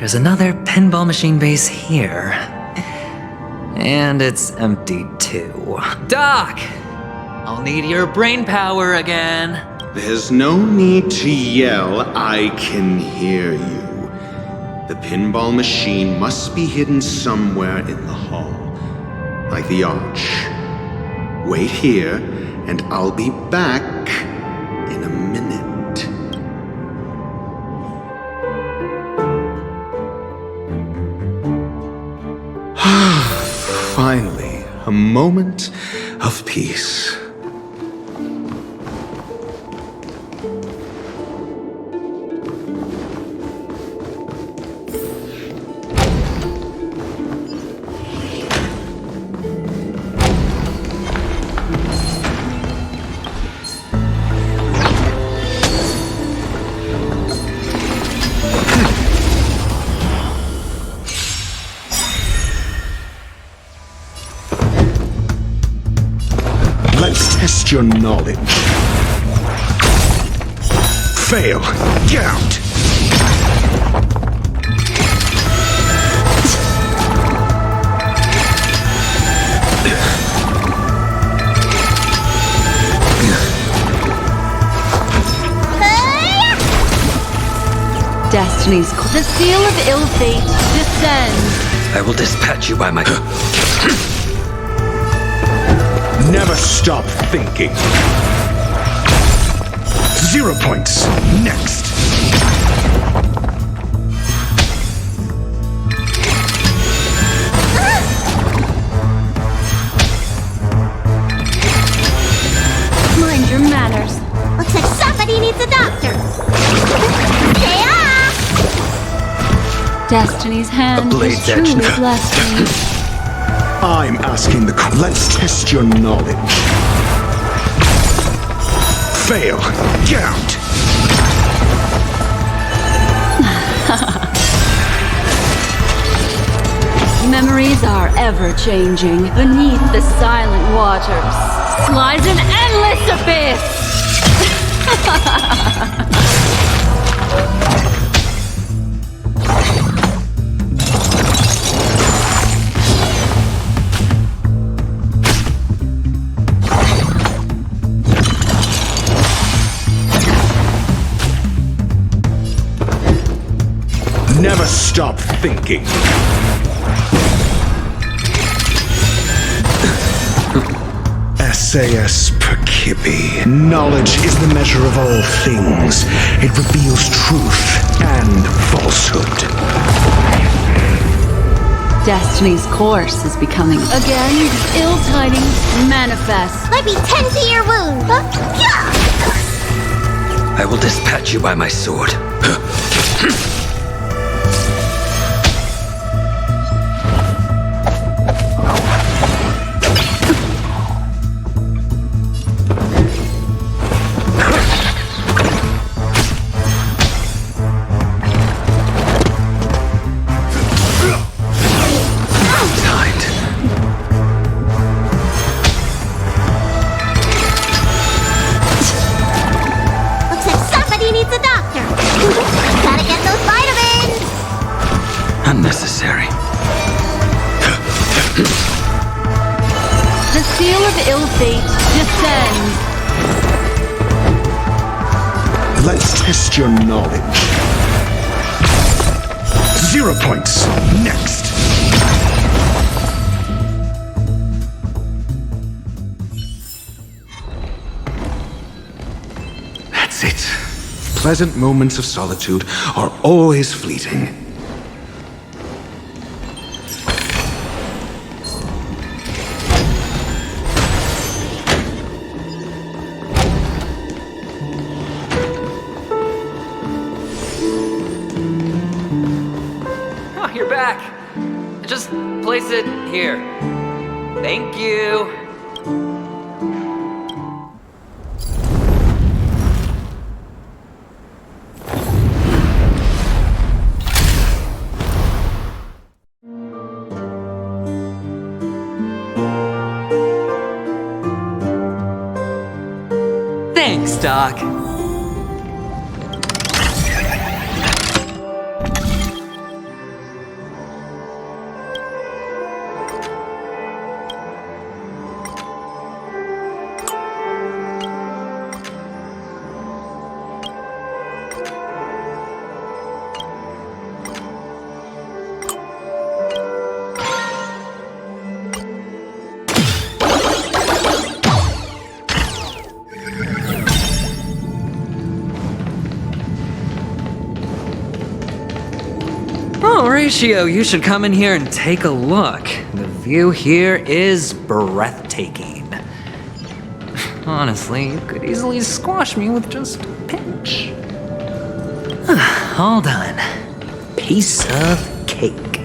There's another pinball machine base here. And it's empty too. Doc! I'll need your brain power again. There's no need to yell, I can hear you. The pinball machine must be hidden somewhere in the hall, like the arch. Wait here, and I'll be back in a minute. Finally, a moment of peace. Let's test your knowledge. Fail. Get out. Destiny's call. The seal of ill fate descends. I will dispatch you by my... Never stop thinking. 0 points. Next. Mind your manners. Looks like somebody needs a doctor. Destiny's hand blade's has edge truly now. blessed me. I'm asking the... Let's test your knowledge. Fail. Get out. Memories are ever-changing. Beneath the silent waters lies an endless abyss. Never stop thinking. 𝐸𝐴𝑠. Knowledge is the measure of all things. It reveals truth and falsehood. Destiny's course is becoming again ill tidings manifest. Might be 10 to your wound. I will dispatch you by my sword. Unnecessary. The seal of ill fate descends. Let's test your knowledge. 0 points. Next. That's it. Pleasant moments of solitude are always fleeting. You're back. Just place it here. Thank you. Thanks, Doc. 𝐤𝐢𝐳, you should come in here and take a look. The view here is breathtaking. Honestly, you could easily squash me with just a pinch. All done. Piece of cake.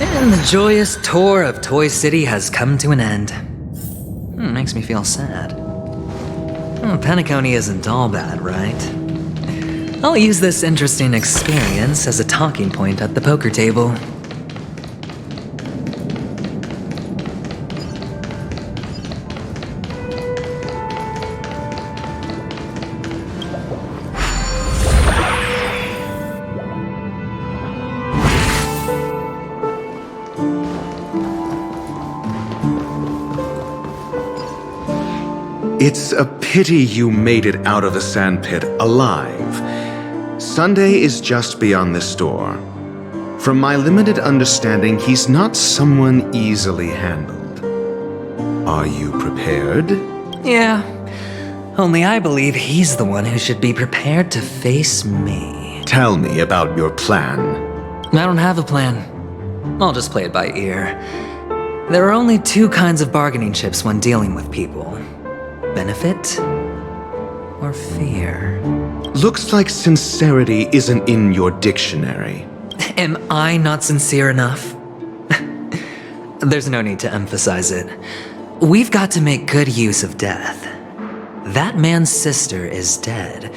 And the joyous tour of Toy City has come to an end. Makes me feel sad. Penacony isn't all bad, right? I'll use this interesting experience as a talking point at the poker table. It's a pity you made it out of the sandpit alive. Sunday is just beyond this door. From my limited understanding, he's not someone easily handled. Are you prepared? Yeah, only I believe he's the one who should be prepared to face me. Tell me about your plan. I don't have a plan. I'll just play it by ear. There are only two kinds of bargaining chips when dealing with people. Benefit or fear? Looks like sincerity isn't in your dictionary. Am I not sincere enough? There's no need to emphasize it. We've got to make good use of death. That man's sister is dead.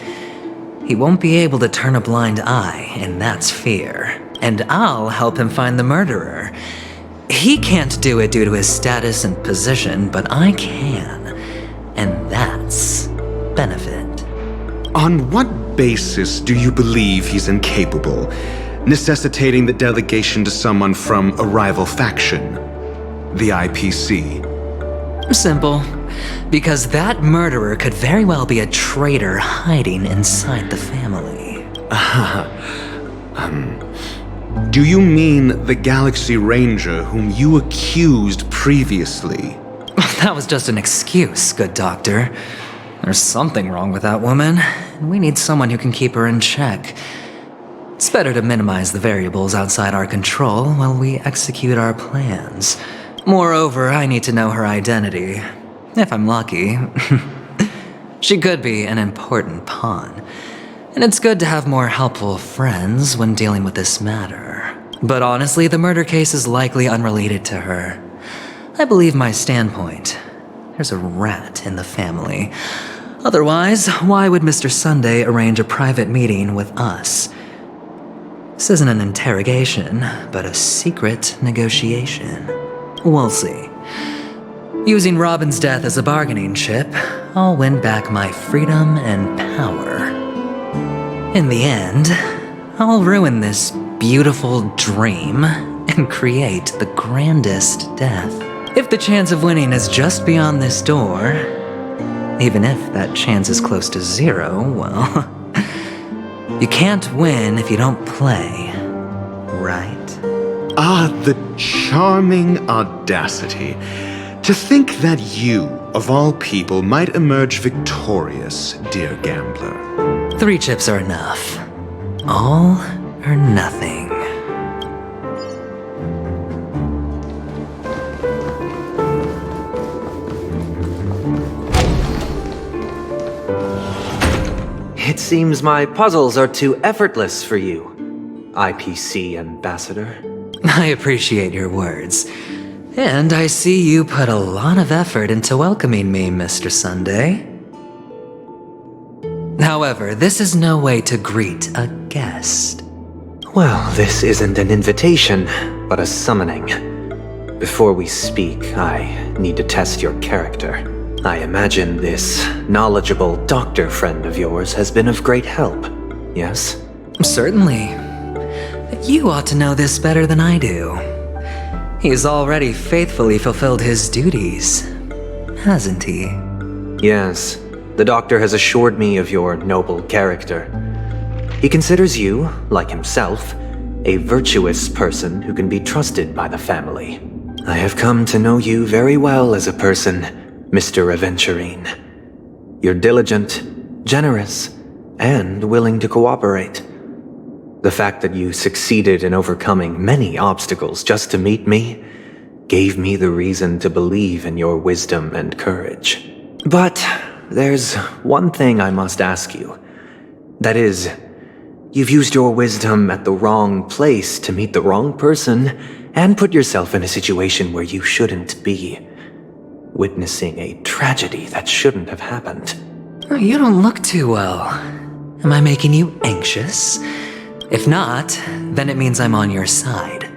He won't be able to turn a blind eye, and that's fear. And I'll help him find the murderer. He can't do it due to his status and position, but I can. And that's benefit. On what basis do you believe he's incapable, necessitating the delegation to someone from a rival faction? The IPC? Simple. Because that murderer could very well be a traitor hiding inside the family. Do you mean the Galaxy Ranger whom you accused previously? That was just an excuse, good doctor. There's something wrong with that woman, and we need someone who can keep her in check. It's better to minimize the variables outside our control while we execute our plans. Moreover, I need to know her identity. If I'm lucky. She could be an important pawn. And it's good to have more helpful friends when dealing with this matter. But honestly, the murder case is likely unrelated to her. I believe my standpoint. There's a rat in the family. Otherwise, why would Mr. Sunday arrange a private meeting with us? This isn't an interrogation, but a secret negotiation. We'll see. Using Robin's death as a bargaining chip, I'll win back my freedom and power. In the end, I'll ruin this beautiful dream and create the grandest death. If the chance of winning is just beyond this door, even if that chance is close to zero, well, you can't win if you don't play, right? Ah, the charming audacity. To think that you, of all people, might emerge victorious, dear gambler. 3 chips are enough. All or nothing. It seems my puzzles are too effortless for you, IPC Ambassador. I appreciate your words. And I see you put a lot of effort into welcoming me, Mr. Sunday. However, this is no way to greet a guest. Well, this isn't an invitation, but a summoning. Before we speak, I need to test your character. I imagine this knowledgeable doctor friend of yours has been of great help, yes? Certainly. You ought to know this better than I do. He's already faithfully fulfilled his duties, hasn't he? Yes, the doctor has assured me of your noble character. He considers you, like himself, a virtuous person who can be trusted by the family. I have come to know you very well as a person, Mr. Aventurine. You're diligent, generous, and willing to cooperate. The fact that you succeeded in overcoming many obstacles just to meet me gave me the reason to believe in your wisdom and courage. But there's one thing I must ask you. That is, you've used your wisdom at the wrong place to meet the wrong person and put yourself in a situation where you shouldn't be, witnessing a tragedy that shouldn't have happened. You don't look too well. Am I making you anxious? If not, then it means I'm on your side.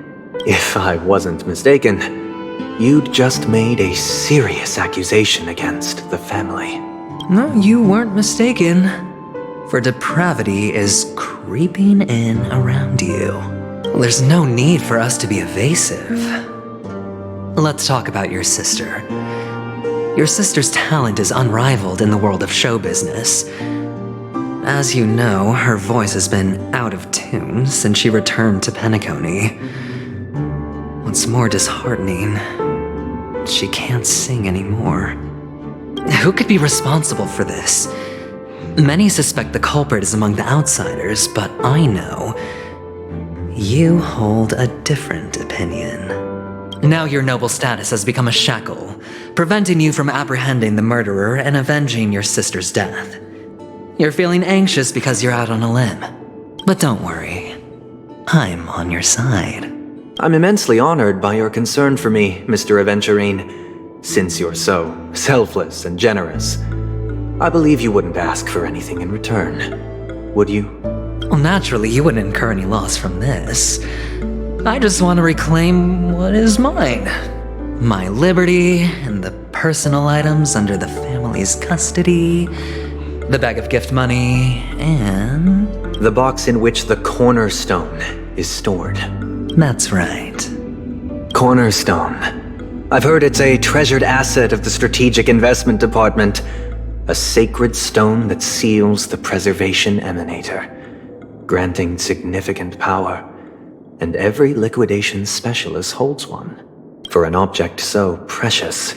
If I wasn't mistaken, you'd just made a serious accusation against the family. No, you weren't mistaken. For depravity is creeping in around you. There's no need for us to be evasive. Let's talk about your sister. Your sister's talent is unrivaled in the world of show business. As you know, her voice has been out of tune since she returned to Penacony. What's more disheartening, she can't sing anymore. Who could be responsible for this? Many suspect the culprit is among the outsiders, but I know you hold a different opinion. Now your noble status has become a shackle, preventing you from apprehending the murderer and avenging your sister's death. You're feeling anxious because you're out on a limb. But don't worry, I'm on your side. I'm immensely honored by your concern for me, Mr. Aventurine. Since you're so selfless and generous, I believe you wouldn't ask for anything in return, would you? Well, naturally, you wouldn't incur any loss from this. I just want to reclaim what is mine. My liberty and the personal items under the family's custody, the bag of gift money, and the box in which the cornerstone is stored. That's right. Cornerstone. I've heard it's a treasured asset of the Strategic Investment Department. A sacred stone that seals the preservation emanator, granting significant power. And every liquidation specialist holds one. For an object so precious,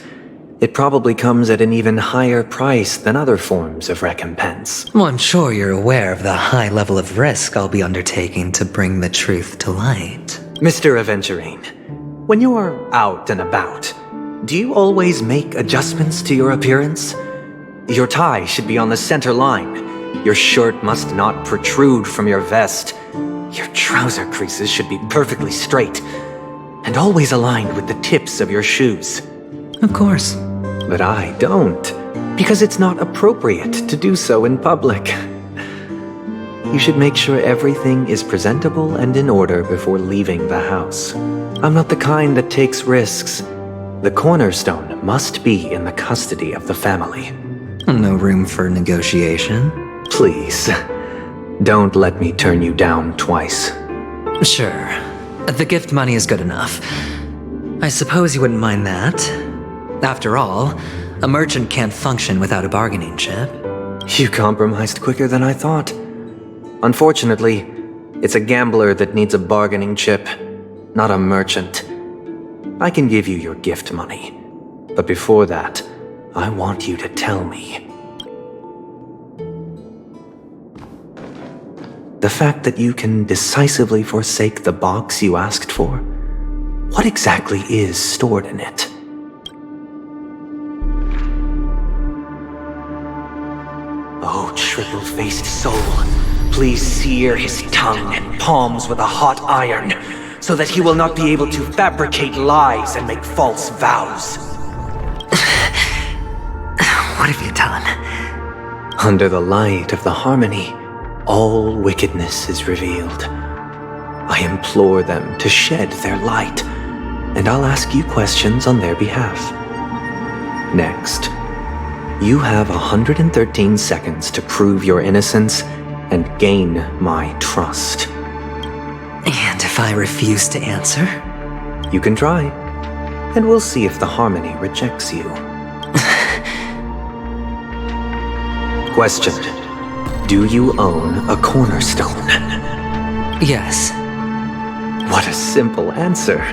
it probably comes at an even higher price than other forms of recompense. Well, I'm sure you're aware of the high level of risk I'll be undertaking to bring the truth to light. Mr. Aventurine, when you're out and about, do you always make adjustments to your appearance? Your tie should be on the center line. Your shirt must not protrude from your vest. Your trouser creases should be perfectly straight and always aligned with the tips of your shoes. Of course. But I don't, because it's not appropriate to do so in public. You should make sure everything is presentable and in order before leaving the house. I'm not the kind that takes risks. The cornerstone must be in the custody of the family. No room for negotiation? Please, don't let me turn you down twice. Sure. The gift money is good enough. I suppose you wouldn't mind that. After all, a merchant can't function without a bargaining chip. You compromised quicker than I thought. Unfortunately, it's a gambler that needs a bargaining chip, not a merchant. I can give you your gift money, but before that, I want you to tell me. The fact that you can decisively forsake the box you asked for, what exactly is stored in it? Oh, triple-faced soul, please sear his tongue and palms with a hot iron, so that he will not be able to fabricate lies and make false vows. What have you done? Under the light of the harmony, all wickedness is revealed. I implore them to shed their light, and I'll ask you questions on their behalf. Next, you have 113 seconds to prove your innocence and gain my trust. And if I refuse to answer? You can try, and we'll see if the Harmony rejects you. Question: do you own a cornerstone? Yes. What a simple answer.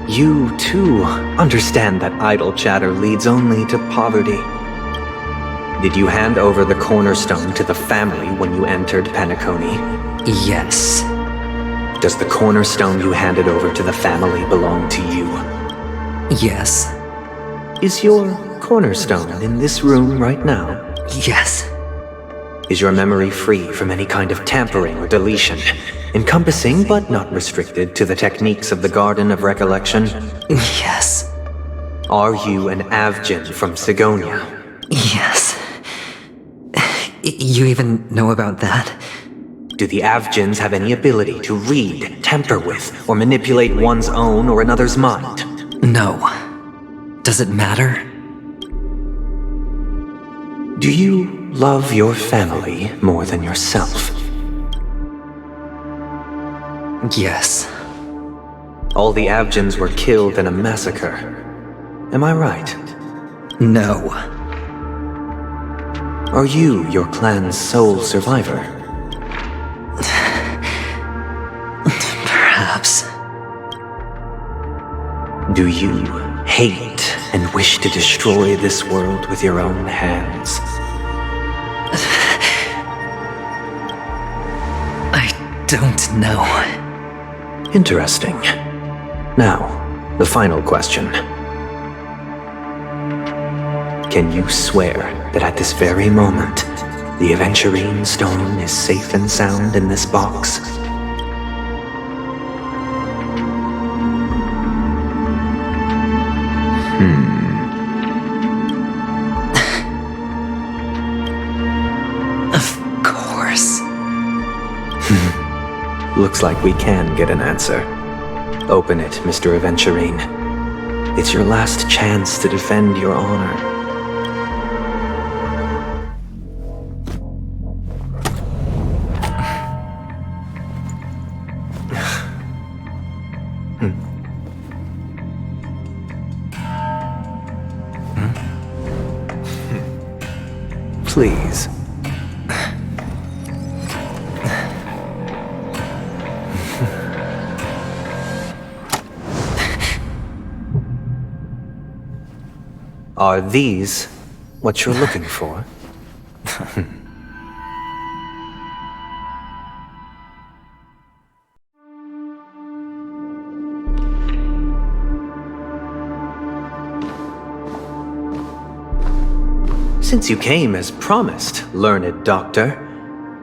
You, too, understand that idle chatter leads only to poverty. Did you hand over the cornerstone to the family when you entered Penacony? Yes. Does the cornerstone you handed over to the family belong to you? Yes. Is your cornerstone in this room right now? Yes. Is your memory free from any kind of tampering or deletion, encompassing but not restricted to the techniques of the Garden of Recollection? Yes. Are you an 𝐓𝐡𝐮 from 𝐤𝐢𝐳? Yes. You even know about that? Do the 𝐓𝐡𝐮s have any ability to read, tamper with, or manipulate one's own or another's mind? No. Does it matter? Do you love your family more than yourself? Yes. All the 𝐓𝐡𝐮s were killed in a massacre. Am I right? No. Are you your clan's sole survivor? Perhaps. Do you hate and wish to destroy this world with your own hands? I don't know. Interesting. Now, the final question. Can you swear that at this very moment, the 𝐓𝐴venturine stone is safe and sound in this box? Of course. Looks like we can get an answer. Open it, Mr. 𝐓𝐴venturine. It's your last chance to defend your honor. Please. Are these what you're looking for? Since you came as promised, learned doctor,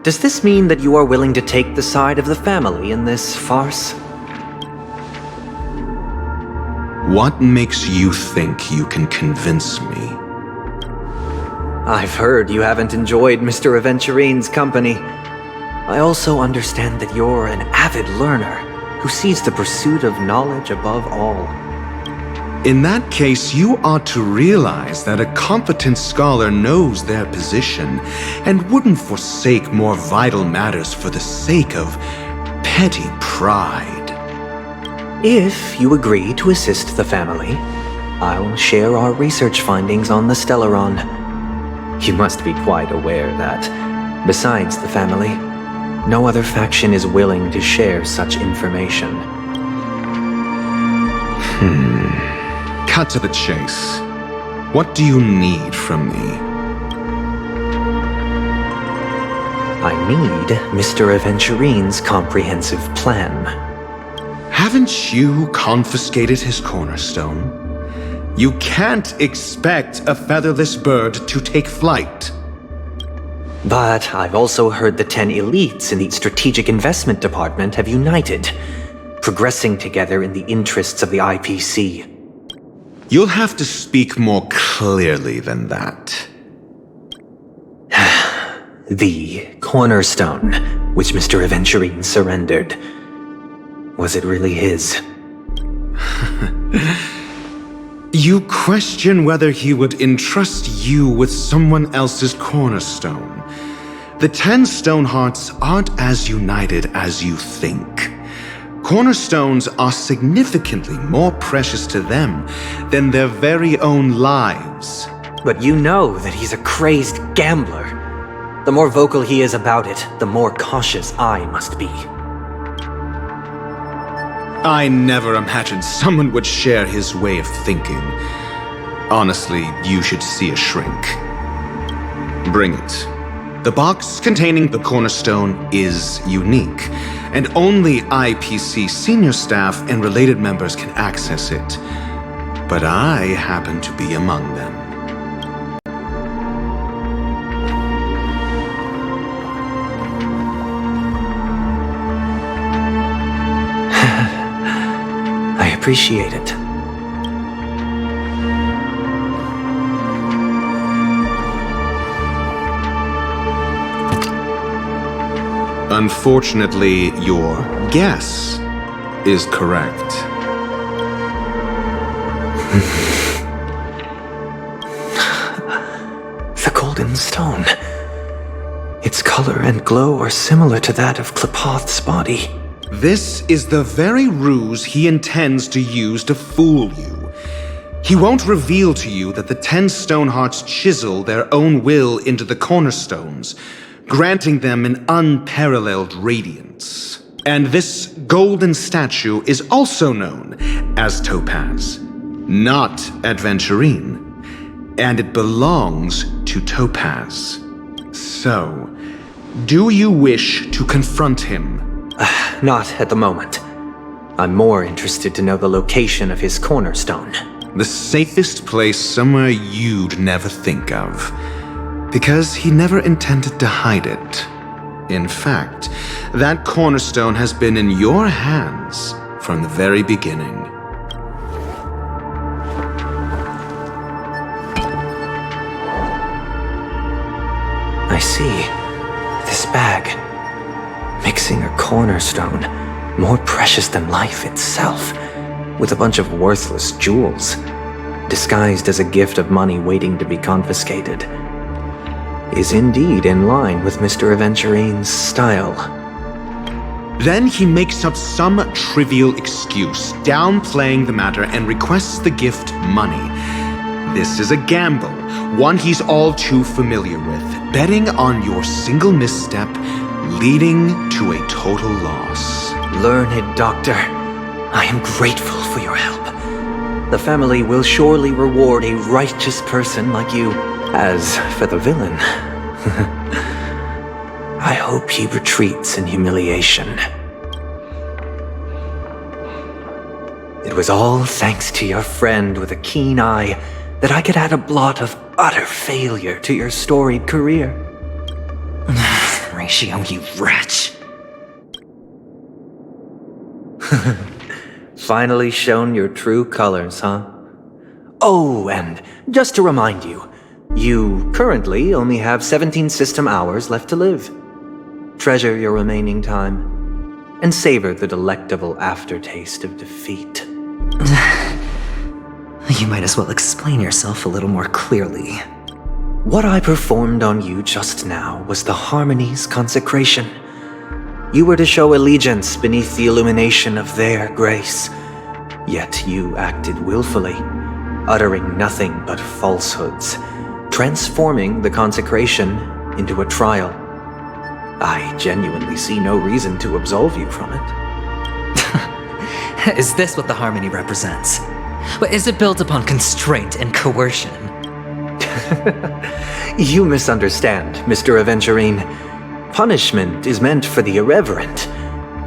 does this mean that you are willing to take the side of the family in this farce? What makes you think you can convince me? I've heard you haven't enjoyed Mr. 𝐓𝐴venturine's company. I also understand that you're an avid learner who sees the pursuit of knowledge above all. In that case, you ought to realize that a competent scholar knows their position and wouldn't forsake more vital matters for the sake of petty pride. If you agree to assist the family, I'll share our research findings on the 𝓔𝓷𝓳𝓸𝓂. You must be quite aware that, besides the family, no other faction is willing to share such information. Cut to the chase. What do you need from me? I need Mr. 𝐓𝐴venturine's comprehensive plan. Haven't you confiscated his cornerstone? You can't expect a featherless bird to take flight. But I've also heard the 10 elites in the Strategic Investment Department have united, progressing together in the interests of the IPC. You'll have to speak more clearly than that. The cornerstone, which Mr. 𝐓𝐴venturine surrendered. Was it really his? You question whether he would entrust you with someone else's cornerstone. The 10 stone hearts aren't as united as you think. Cornerstones are significantly more precious to them than their very own lives. But you know that he's a crazed gambler. The more vocal he is about it, the more cautious I must be. I never imagined someone would share his way of thinking. Honestly, you should see a shrink. Bring it. The box containing the cornerstone is unique, and only IPC senior staff and related members can access it. But I happen to be among them. I appreciate it. Unfortunately, your guess is correct. The golden stone. Its color and glow are similar to that of 𝐓𝐡𝐻's body. This is the very ruse he intends to use to fool you. He won't reveal to you that the 10 stone hearts chisel their own will into the cornerstones, granting them an unparalleled radiance. And this golden statue is also known as Topaz, not 𝐓𝐴𝐷𝐿𝐮𝐵, and it belongs to Topaz. So, do you wish to confront him? Not at the moment. I'm more interested to know the location of his cornerstone. The safest place somewhere you'd never think of. Because he never intended to hide it. In fact, that cornerstone has been in your hands from the very beginning. I see. This bag. Mixing a cornerstone, more precious than life itself, with a bunch of worthless jewels, disguised as a gift of money waiting to be confiscated, is indeed in line with Mr. 𝓐𝐴𝐷𝐿𝐮𝐵's style. Then he makes up some trivial excuse, downplaying the matter and requests the gift money. This is a gamble, one he's all too familiar with, betting on your single misstep, leading to a total loss. Learned doctor, I am grateful for your help. The family will surely reward a righteous person like you. As for the villain, I hope he retreats in humiliation. It was all thanks to your friend with a keen eye that I could add a blot of utter failure to your storied career. Ratio, you wretch. Finally shown your true colors, huh? Oh, and just to remind you, you currently only have 17 system hours left to live. Treasure your remaining time, and savor the delectable aftertaste of defeat. You might as well explain yourself a little more clearly. What I performed on you just now was the Harmony's consecration. You were to show allegiance beneath the illumination of their grace. Yet you acted willfully, uttering nothing but falsehoods, transforming the consecration into a trial. I genuinely see no reason to absolve you from it. Is this what the Harmony represents? But is it built upon constraint and coercion? You misunderstand, Mr. 𝓐𝐴𝐷𝐿𝐮𝐵. Punishment is meant for the irreverent,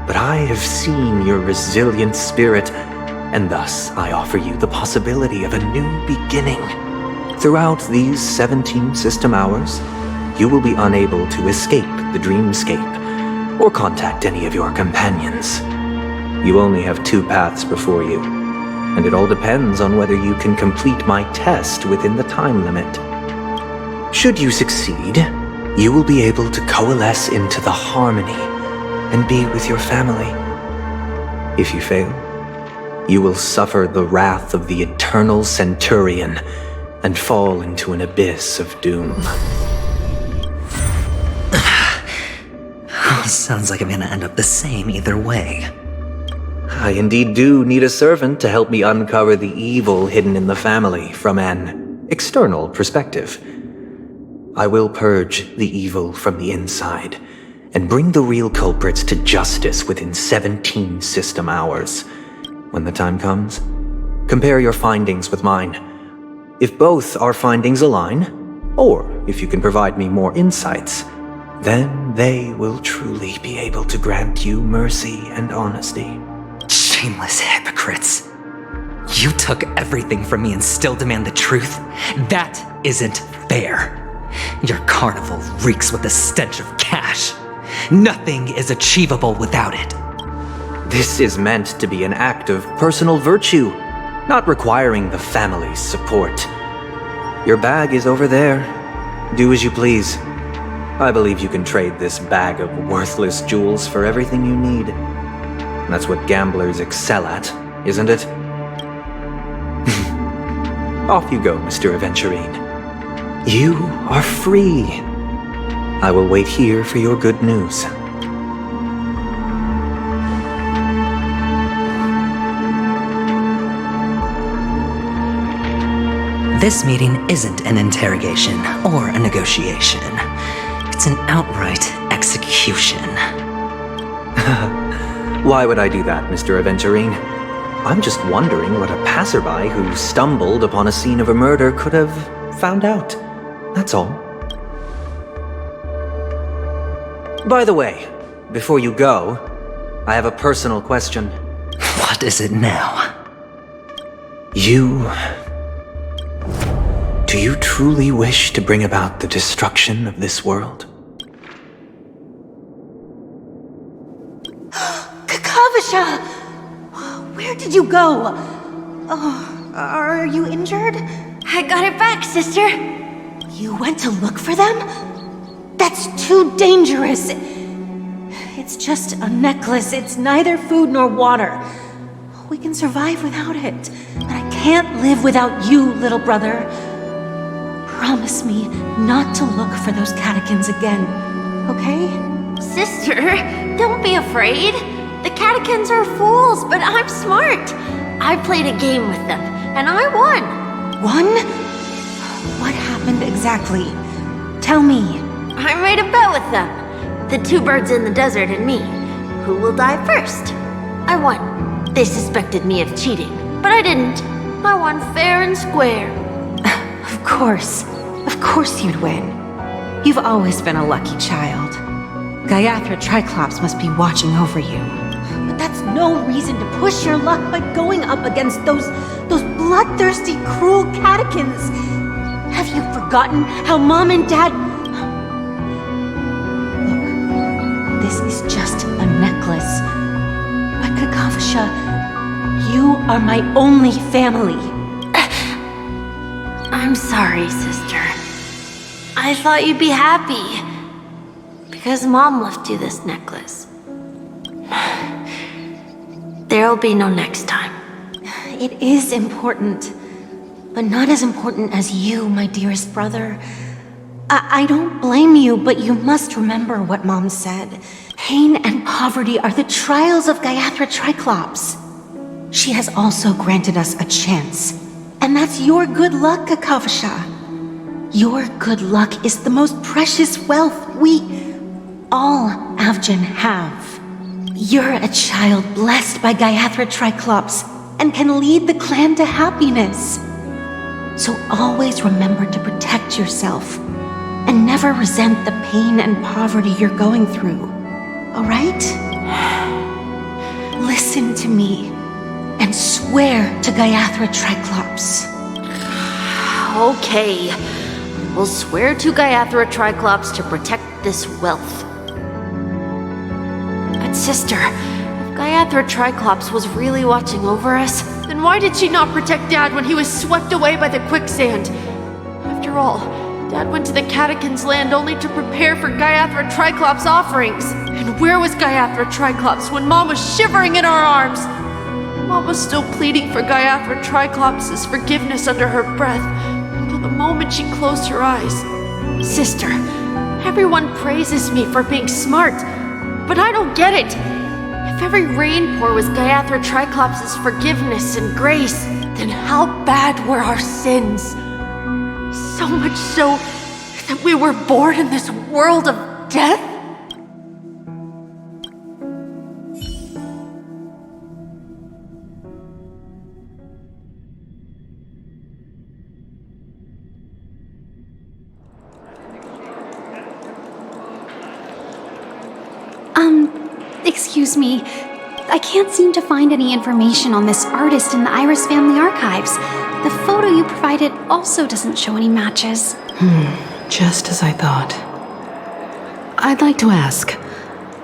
but I have seen your resilient spirit, and thus I offer you the possibility of a new beginning. Throughout these 17 system hours, you will be unable to escape the dreamscape or contact any of your companions. You only have 2 paths before you, and it all depends on whether you can complete my test within the time limit. Should you succeed, you will be able to coalesce into the Harmony and be with your family. If you fail, you will suffer the wrath of the eternal Centurion and fall into an abyss of doom. Sounds like I'm gonna end up the same either way. I indeed do need a servant to help me uncover the evil hidden in the family from an external perspective. I will purge the evil from the inside and bring the real culprits to justice within 17 system hours. When the time comes, compare your findings with mine. If both our findings align, or if you can provide me more insights, then they will truly be able to grant you mercy and honesty. Shameless hypocrites. You took everything from me and still demand the truth? That isn't fair. Your carnival reeks with the stench of cash. Nothing is achievable without it. This is meant to be an act of personal virtue, not requiring the family's support. Your bag is over there. Do as you please. I believe you can trade this bag of worthless jewels for everything you need. That's what gamblers excel at, isn't it? Off you go, Mr. Aventurine. You are free. I will wait here for your good news. This meeting isn't an interrogation or a negotiation. It's an outright execution. Why would I do that, Mr. Aventurine? I'm just wondering what a passerby who stumbled upon a scene of a murder could have found out. That's all. By the way, before you go, I have a personal question. What is it now? Do you truly wish to bring about the destruction of this world? 𝐤𝐻𝐿, where did you go? Oh, are you injured? I got it back, sister. You went to look for them? That's too dangerous. It's just a necklace. It's neither food nor water. We can survive without it. But I can't live without you, little brother. Promise me not to look for those catechins again, okay? Sister, don't be afraid. The catechins are fools, but I'm smart. I played a game with them, and I won. Won? What happened exactly? Tell me. I made a bet with them. The two birds in the desert and me. Who will die first? I won. They suspected me of cheating, but I didn't. I won fair and square. Of course you'd win. You've always been a lucky child. 𝐤𝐻𝐿𝐴 must be watching over you. But that's no reason to push your luck by going up against those bloodthirsty, cruel catechins. Have you forgotten how Mom and Dad... Look, this is just a necklace. But 𝐤𝐻𝐿𝐴, you are my only family. I'm sorry, sister. I thought you'd be happy. Because Mom left you this necklace. There'll be no next time. It is important. But not as important as you, my dearest brother. I don't blame you, but you must remember what Mom said. Pain and poverty are the trials of 𝐤𝐻𝐿𝐴. She has also granted us a chance. And that's your good luck, 𝐤𝐻𝐿𝐴. Your good luck is the most precious wealth we all 𝐓𝐡𝐻 have. You're a child blessed by 𝐤𝐻𝐿𝐴 and can lead the clan to happiness. So always remember to protect yourself and never resent the pain and poverty you're going through. All right? Listen to me and swear to 𝐤𝐻𝐿𝐴. Okay. We'll swear to 𝐤𝐻𝐿𝐴 to protect this wealth. But sister, if 𝐤𝐻𝐿𝐴 was really watching over us, then why did she not protect Dad when he was swept away by the quicksand? After all, Dad went to the 𝓂𝐸𝐾𝐻's land only to prepare for 𝐤𝐤𝐳𝓗𝓂𝓂's offerings. And where was 𝐤𝐤𝐳𝓗𝓂 when Mom was shivering in our arms? Mom was still pleading for 𝐤𝐤𝐳𝓗𝓂's forgiveness under her breath until the moment she closed her eyes. Sister, everyone praises me for being smart, but I don't get it. If every rainpour was 𝐤𝐤𝐳𝓗𝓂's forgiveness and grace, then how bad were our sins? So much so that we were born in this world of death? Excuse me. I can't seem to find any information on this artist in the Iris family archives. The photo you provided also doesn't show any matches. Just as I thought. I'd like to ask,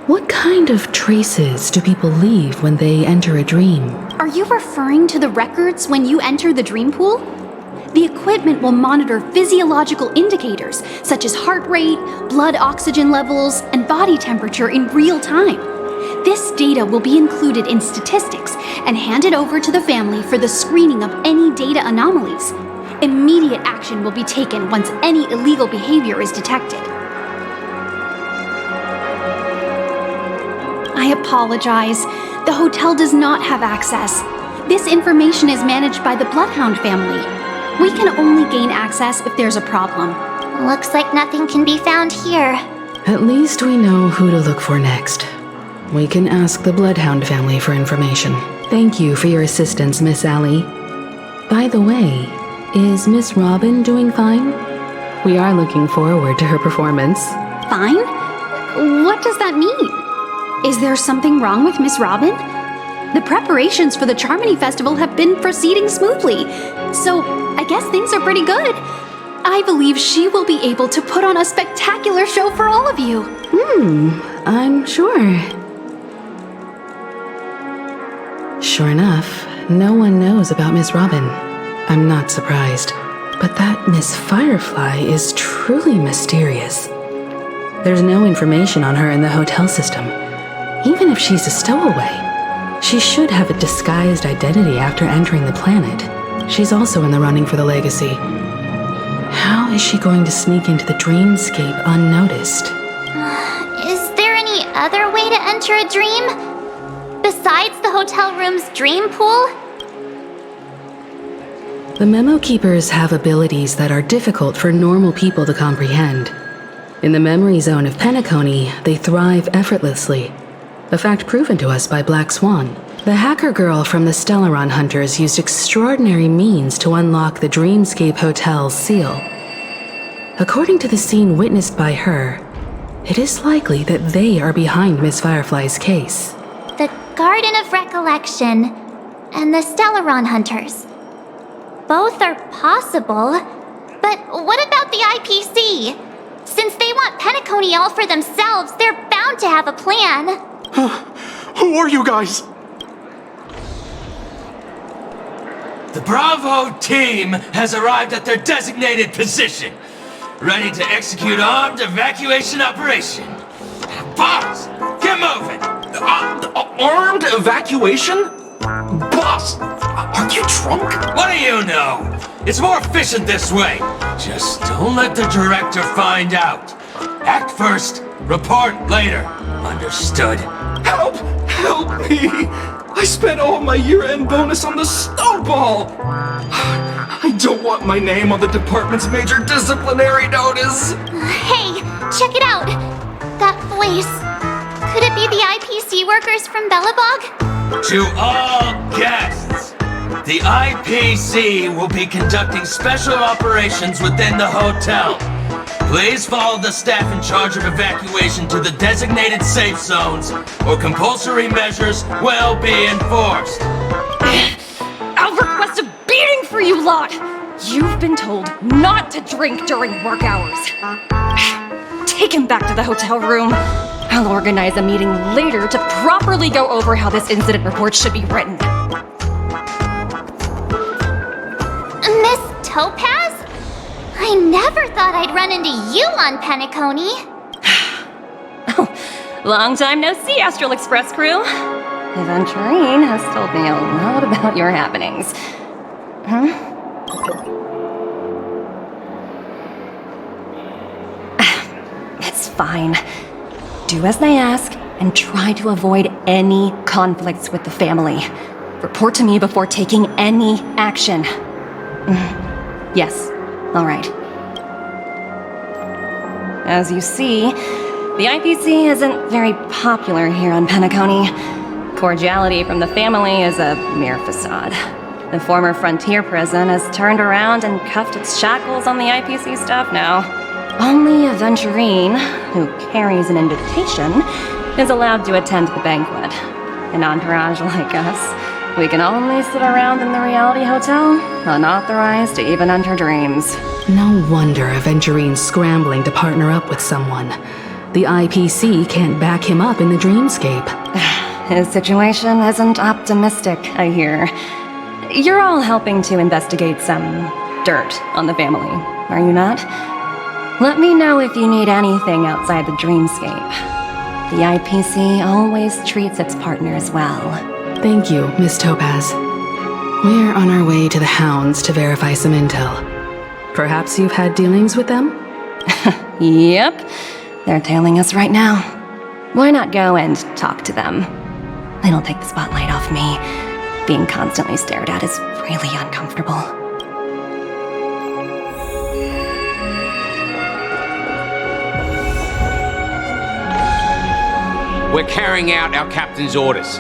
what kind of traces do people leave when they enter a dream? Are you referring to the records when you enter the dream pool? The equipment will monitor physiological indicators such as heart rate, blood oxygen levels, and body temperature in real time. This data will be included in statistics and handed over to the family for the screening of any data anomalies. Immediate action will be taken once any illegal behavior is detected. I apologize. The hotel does not have access. This information is managed by the Bloodhound family. We can only gain access if there's a problem. Looks like nothing can be found here. At least we know who to look for next. We can ask the Bloodhound family for information. Thank you for your assistance, Miss Allie. By the way, is Miss Robin doing fine? We are looking forward to her performance. Fine? What does that mean? Is there something wrong with Miss Robin? The preparations for the Charmony Festival have been proceeding smoothly, so I guess things are pretty good. I believe she will be able to put on a spectacular show for all of you. I'm sure. Sure enough, no one knows about Miss Robin. I'm not surprised. But that Miss Firefly is truly mysterious. There's no information on her in the hotel system. Even if she's a stowaway, she should have a disguised identity after entering the planet. She's also in the running for the legacy. How is she going to sneak into the dreamscape unnoticed? Is there any other way to enter a dream? Besides the hotel room's dream pool? The Memo Keepers have abilities that are difficult for normal people to comprehend. In the memory zone of Penacony, they thrive effortlessly, a fact proven to us by Black Swan. The hacker girl from the Stellarron Hunters used extraordinary means to unlock the Dreamscape Hotel's seal. According to the scene witnessed by her, it is likely that they are behind Miss Firefly's case. The Garden of Recollection and the Stellarron Hunters. Both are possible, but what about the IPC? Since they want Penacony all for themselves, they're bound to have a plan. Who are you guys? The Bravo team has arrived at their designated position, ready to execute armed evacuation operation. Boss, get moving! Armed evacuation? Boss, are you drunk? What do you know? It's more efficient this way. Just don't let the director find out. Act first, report later. Understood? Help! Help me! I spent all my year-end bonus on the snowball! I don't want my name on the department's major disciplinary notice! Hey, check it out! That voice. Could it be the IPC workers from Belobog? To all guests, the IPC will be conducting special operations within the hotel. Please follow the staff in charge of evacuation to the designated safe zones, or compulsory measures will be enforced. I'll request a beating for you lot! You've been told not to drink during work hours. Take him back to the hotel room. I'll organize a meeting later to properly go over how this incident report should be written. Miss Topaz? I I never thought I'd run into you on Penacony. Oh, long time no see, Astral Express crew. Aventurine has told me a lot about your happenings. Huh? It's fine. Do as they ask, and try to avoid any conflicts with the family. Report to me before taking any action. Yes, all right. As you see, the IPC isn't very popular here on Penacony. Cordiality from the family is a mere facade. The former frontier prison has turned around and cuffed its shackles on the IPC staff now. Only Aventurine, who carries an invitation, is allowed to attend the banquet. An entourage like us, we can only sit around in the reality hotel, unauthorized to even enter dreams. No wonder Aventurine's scrambling to partner up with someone. The IPC can't back him up in the dreamscape. His situation isn't optimistic, I hear. You're all helping to investigate some dirt on the family, are you not? Let me know if you need anything outside the dreamscape. The IPC always treats its partners well. Thank you, Miss Topaz. We're on our way to the Hounds to verify some intel. Perhaps you've had dealings with them? Yep. They're tailing us right now. Why not go and talk to them? It'll take the spotlight off me. Being constantly stared at is really uncomfortable. We're carrying out our captain's orders.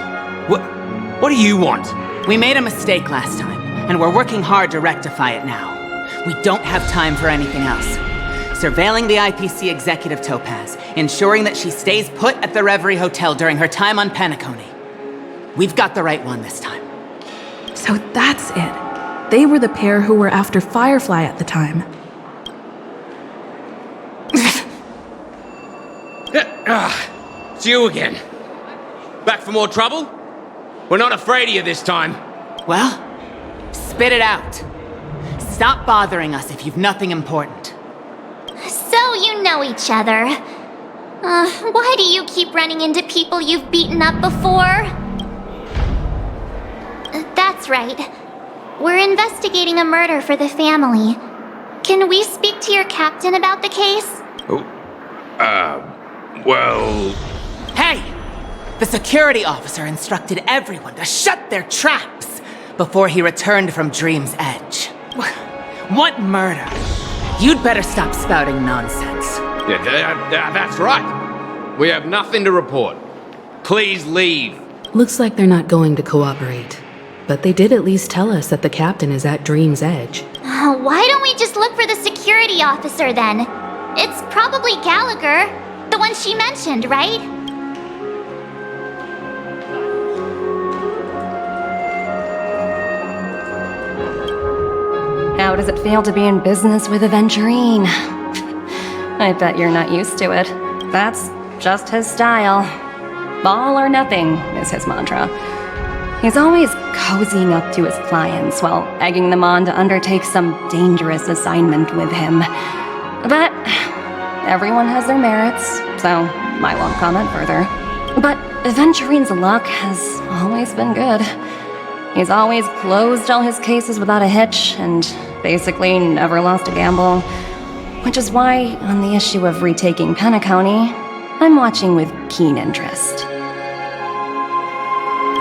What do you want? We made a mistake last time, and we're working hard to rectify it now. We don't have time for anything else. Surveilling the IPC executive Topaz, ensuring that she stays put at the 𝓷𝓸𝓳𝓸𝓂 Hotel during her time on Penacony. We've got the right one this time. So that's it. They were the pair who were after Firefly at the time. It's you again. Back for more trouble? We're not afraid of you this time. Well, spit it out. Stop bothering us if you've nothing important. So you know each other. Why do you keep running into people you've beaten up before? That's right. We're investigating a murder for the family. Can we speak to your captain about the case? Well... Hey! The security officer instructed everyone to shut their traps before he returned from Dream's Edge. What murder? You'd better stop spouting nonsense. Yeah, that's right. We have nothing to report. Please leave. Looks like they're not going to cooperate. But they did at least tell us that the captain is at Dream's Edge. Why don't we just look for the security officer then? It's probably 𝐤𝐤, the one she mentioned, right? How does it feel to be in business with Aventurine? I bet you're not used to it. That's just his style. All or nothing is his mantra. He's always cozying up to his clients while egging them on to undertake some dangerous assignment with him. But everyone has their merits, so I won't comment further. But Aventurine's luck has always been good. He's always closed all his cases without a hitch and basically never lost a gamble. Which is why, on the issue of retaking Penacony, I'm watching with keen interest.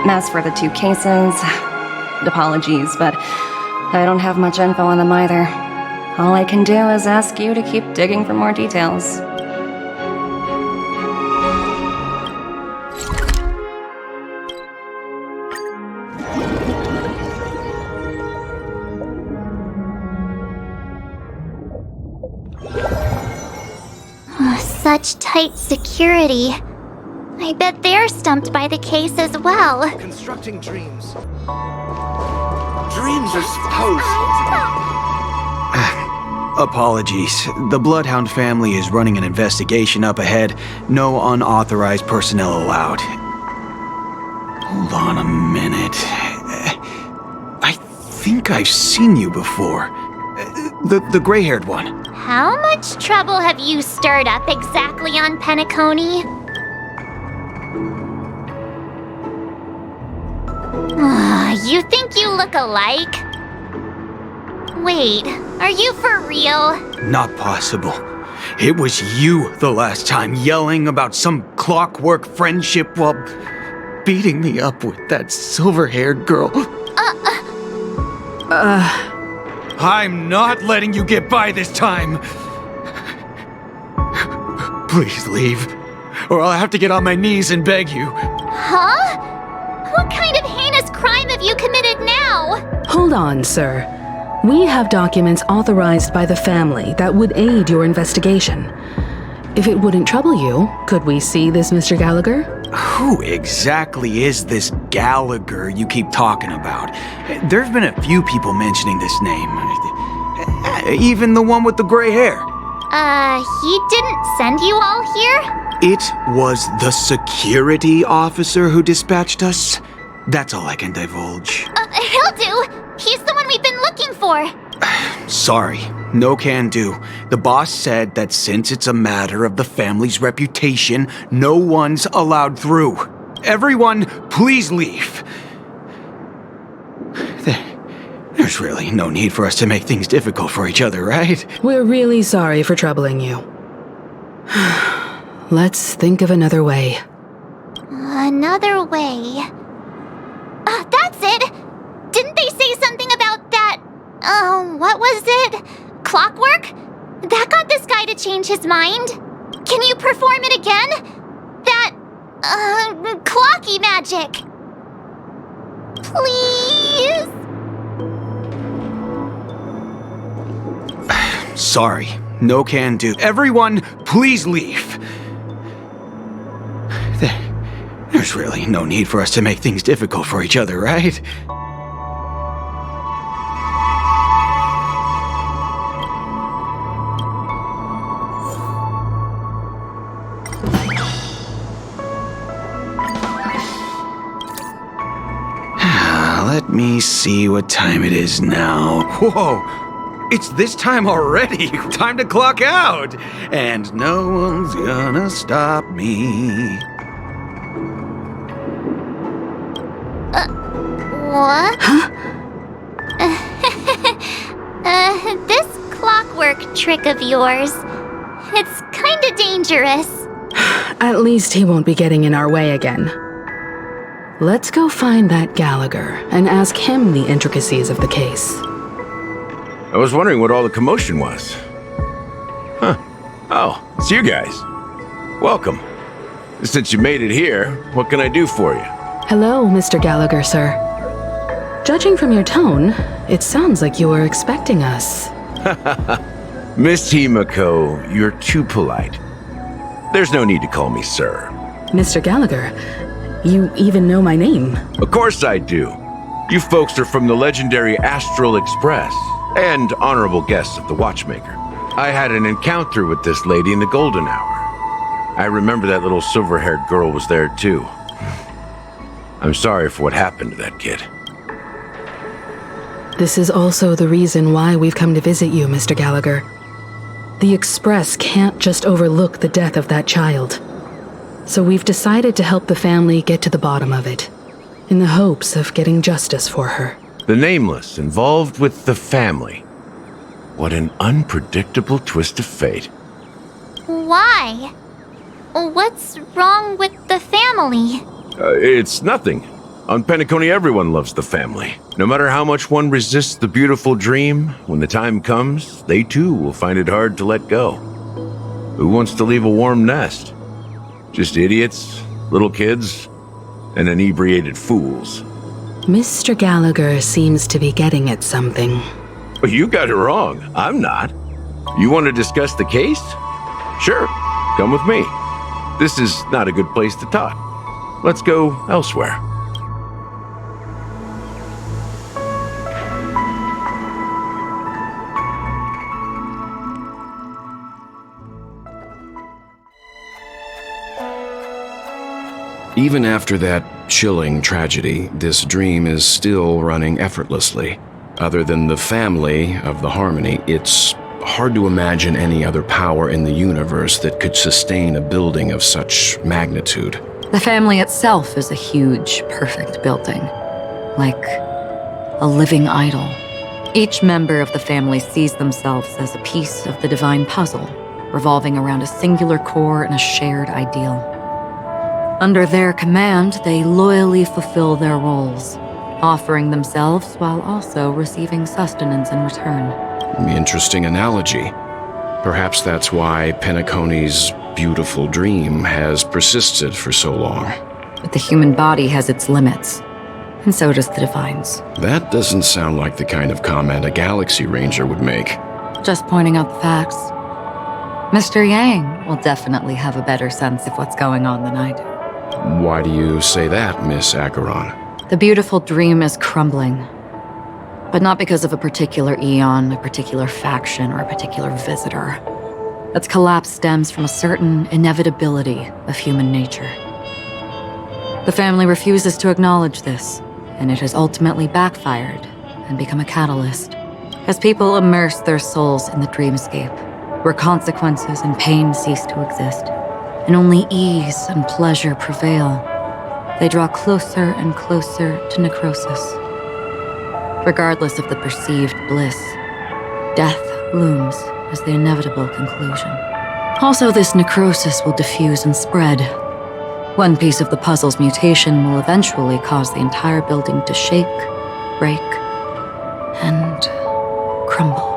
As for the 2 cases, apologies, but I don't have much info on them either. All I can do is ask you to keep digging for more details. Such tight security. I bet they're stumped by the case as well. Constructing dreams. Dreams are supposed. Apologies. The Bloodhound family is running an investigation up ahead. No unauthorized personnel allowed. Hold on a minute. I think I've seen you before. The gray-haired one. How much trouble have you stirred up exactly on Penacony? You think you look alike? Wait, are you for real? Not possible. It was you the last time yelling about some clockwork friendship while beating me up with that silver-haired girl. I'm not letting you get by this time. Please leave, or I'll have to get on my knees and beg you. Huh? What kind of heinous crime have you committed now? Hold on, sir. We have documents authorized by the family that would aid your investigation. If it wouldn't trouble you, could we see this Mr. Gallagher? Who exactly is this Gallagher you keep talking about? There's been a few people mentioning this name. Even the one with the gray hair. He didn't send you all here? It was the security officer who dispatched us. That's all I can divulge. He'll do. He's the one we've been looking for. Sorry, no can do. The boss said that since it's a matter of the family's reputation, no one's allowed through. Everyone, please leave. There's really no need for us to make things difficult for each other, right? We're really sorry for troubling you. Let's think of another way. Another way. That's it! Didn't they say something about that, what was it? Clockwork? That got this guy to change his mind. Can you perform it again? That, clocky magic. Please? Sorry, no can do. Everyone, please leave. There's really no need for us to make things difficult for each other, right? Let me see what time it is now. Whoa! It's this time already! Time to clock out! And no one's gonna stop me. What? Huh? This clockwork trick of yours, it's kinda dangerous. At least he won't be getting in our way again. Let's go find that Gallagher and ask him the intricacies of the case. I was wondering what all the commotion was. Huh. Oh, it's you guys. Welcome. Since you made it here, what can I do for you? Hello, Mr. Gallagher, sir. Judging from your tone, it sounds like you were expecting us. Miss 𝐤𝐤, you're too polite. There's no need to call me sir. Mr. Gallagher, you even know my name. Of course I do. You folks are from the legendary Astral Express and honorable guests of the Watchmaker. I had an encounter with this lady in the golden hour. I remember that little silver-haired girl was there too. I'm sorry for what happened to that kid. This is also the reason why we've come to visit you, Mr. Gallagher. The Express can't just overlook the death of that child. So we've decided to help the family get to the bottom of it, in the hopes of getting justice for her. The Nameless involved with the family. What an unpredictable twist of fate. Why? What's wrong with the family? It's nothing. On Penacony, everyone loves the family. No matter how much one resists the beautiful dream, when the time comes, they too will find it hard to let go. Who wants to leave a warm nest? Just idiots, little kids, and inebriated fools. Mr. Gallagher seems to be getting at something. You got it wrong. I'm not. You want to discuss the case? Sure, come with me. This is not a good place to talk. Let's go elsewhere. Even after that chilling tragedy, this dream is still running effortlessly. Other than the family of the Harmony, it's hard to imagine any other power in the universe that could sustain a building of such magnitude. The family itself is a huge, perfect building. Like a living idol. Each member of the family sees themselves as a piece of the divine puzzle, revolving around a singular core and a shared ideal. Under their command, they loyally fulfill their roles, offering themselves while also receiving sustenance in return. Interesting analogy. Perhaps that's why Penacony's beautiful dream has persisted for so long. But the human body has its limits, and so does the Divine's. That doesn't sound like the kind of comment a Galaxy Ranger would make. Just pointing out the facts. Mr. Yang will definitely have a better sense of what's going on than I do. Why do you say that, Miss Acheron? The beautiful dream is crumbling. But not because of a particular eon, a particular faction, or a particular visitor. Its collapse stems from a certain inevitability of human nature. The family refuses to acknowledge this, and it has ultimately backfired and become a catalyst. As people immerse their souls in the dreamscape, where consequences and pain cease to exist, and only ease and pleasure prevail, they draw closer and closer to necrosis. Regardless of the perceived bliss, death looms as the inevitable conclusion. Also, this necrosis will diffuse and spread. One piece of the puzzle's mutation will eventually cause the entire building to shake, break, and crumble.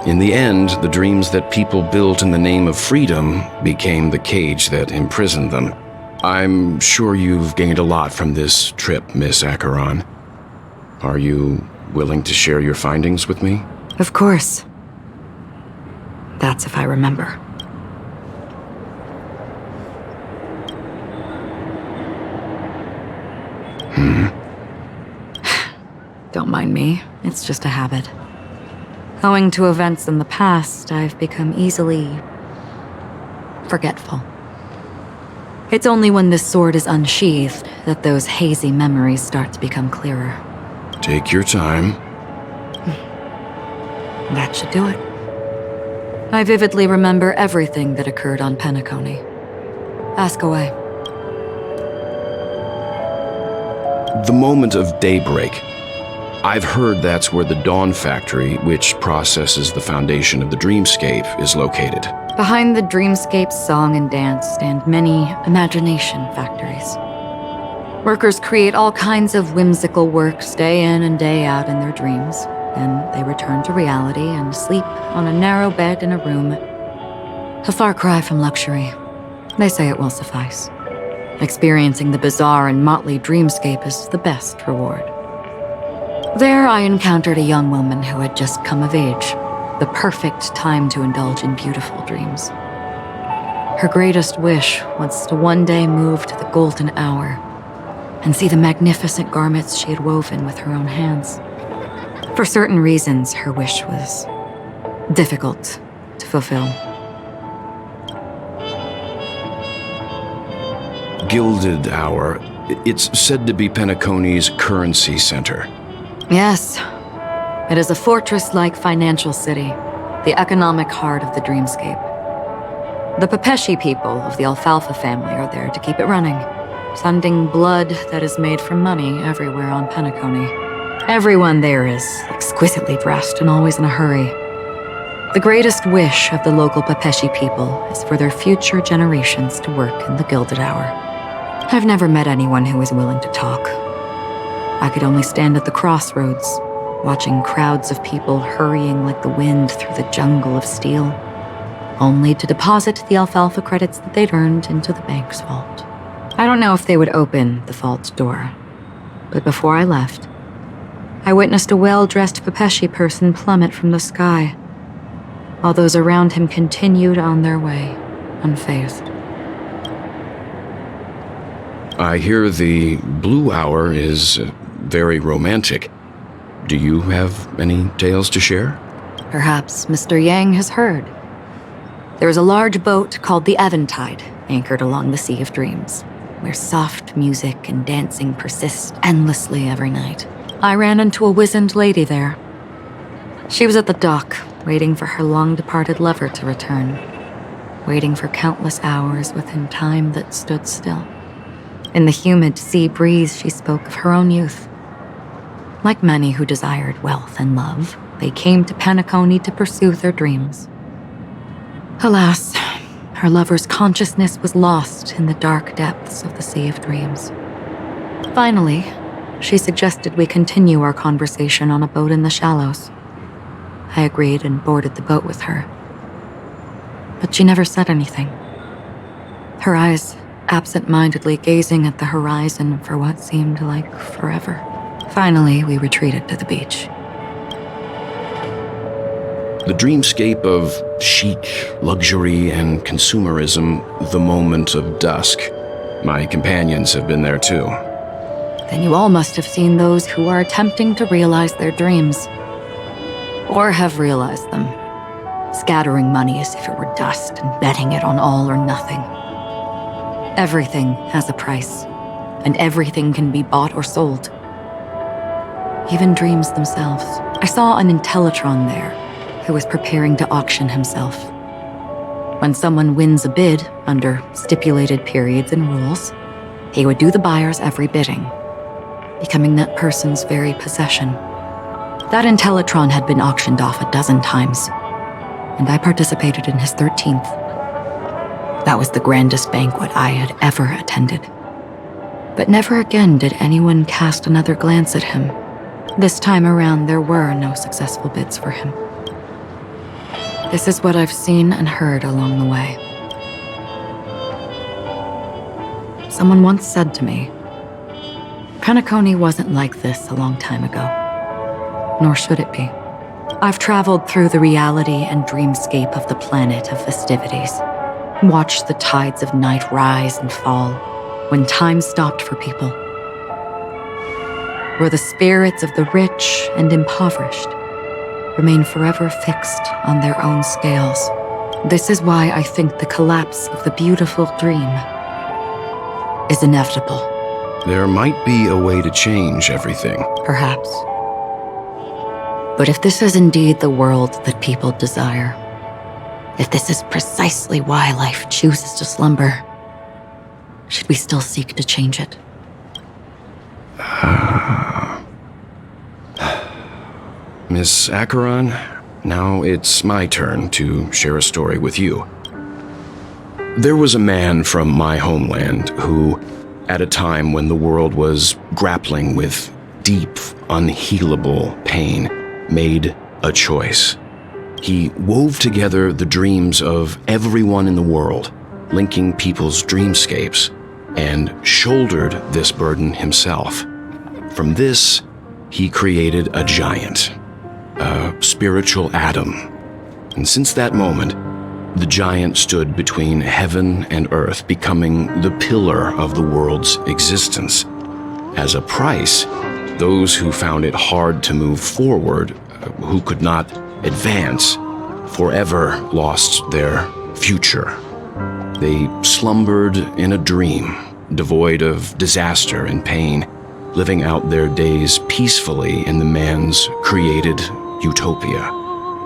In the end, the dreams that people built in the name of freedom became the cage that imprisoned them. I'm sure you've gained a lot from this trip, Miss Acheron. Are you willing to share your findings with me? Of course. That's if I remember. Don't mind me. It's just a habit. Owing to events in the past, I've become easily forgetful. It's only when this sword is unsheathed that those hazy memories start to become clearer. Take your time. That should do it. I vividly remember everything that occurred on Penacony. Ask away. The moment of daybreak. I've heard that's where the Dawn Factory, which processes the foundation of the dreamscape, is located. Behind the dreamscape's song and dance stand many imagination factories. Workers create all kinds of whimsical works day in and day out in their dreams. Then they return to reality and sleep on a narrow bed in a room. A far cry from luxury. They say it will suffice. Experiencing the bizarre and motley dreamscape is the best reward. There I encountered a young woman who had just come of age. The perfect time to indulge in beautiful dreams. Her greatest wish was to one day move to the golden hour and see the magnificent garments she had woven with her own hands. For certain reasons, her wish was difficult to fulfill. Gilded Hour. It's said to be Penacony's currency center. Yes. It is a fortress-like financial city, the economic heart of the dreamscape. The Pepeshi people of the Alfalfa family are there to keep it running, sending blood that is made from money everywhere on Penacony. Everyone there is exquisitely dressed and always in a hurry. The greatest wish of the local Pepeshi people is for their future generations to work in the Gilded Hour. I've never met anyone who is willing to talk. I could only stand at the crossroads, watching crowds of people hurrying like the wind through the jungle of steel, only to deposit the alfalfa credits that they'd earned into the bank's vault. I don't know if they would open the vault door, but before I left, I witnessed a well-dressed Pepeshi person plummet from the sky, while those around him continued on their way, unfazed. I hear the Blue Hour is very romantic. Do you have any tales to share? Perhaps Mr. Yang has heard. There is a large boat called the Eventide, anchored along the Sea of Dreams, where soft music and dancing persist endlessly every night. I ran into a wizened lady there, She was at the dock, waiting for her long-departed lover to return, waiting for countless hours within time that stood still. In the humid sea breeze, she spoke of her own youth. Like many who desired wealth and love, they came to Penacony to pursue their dreams. Alas, her lover's consciousness was lost in the dark depths of the Sea of Dreams. Finally, she suggested we continue our conversation on a boat in the shallows. I agreed and boarded the boat with her. But she never said anything. Her eyes absent-mindedly gazing at the horizon for what seemed like forever. Finally, we retreated to the beach. The dreamscape of chic, luxury, and consumerism, the moment of dusk. My companions have been there too. Then you all must have seen those who are attempting to realize their dreams. Or have realized them, scattering money as if it were dust and betting it on all or nothing. Everything has a price, and everything can be bought or sold. Even dreams themselves. I saw an 𝐸𝐿𝐴tron there, who was preparing to auction himself. When someone wins a bid under stipulated periods and rules, he would do the buyer's every bidding, becoming that person's very possession. That 𝐸𝐿𝐴tron had been auctioned off 12 times, and I participated in his 13th. That was the grandest banquet I had ever attended. But never again did anyone cast another glance at him. This time around, there were no successful bids for him. This is what I've seen and heard along the way. Someone once said to me, Penacony wasn't like this a long time ago, nor should it be. I've traveled through the reality and dreamscape of the planet of festivities, watched the tides of night rise and fall when time stopped for people, where the spirits of the rich and impoverished remain forever fixed on their own scales. This is why I think the collapse of the beautiful dream is inevitable. There might be a way to change everything. Perhaps. But if this is indeed the world that people desire, if this is precisely why life chooses to slumber, should we still seek to change it? Miss Acheron, now it's my turn to share a story with you. There was a man from my homeland who, at a time when the world was grappling with deep, unhealable pain, made a choice. He wove together the dreams of everyone in the world, linking people's dreamscapes, and shouldered this burden himself. From this, he created a giant, a spiritual atom. And since that moment, the giant stood between heaven and earth, becoming the pillar of the world's existence. As a price, those who found it hard to move forward, who could not advance, forever lost their future. They slumbered in a dream, devoid of disaster and pain, living out their days peacefully in the man's created utopia.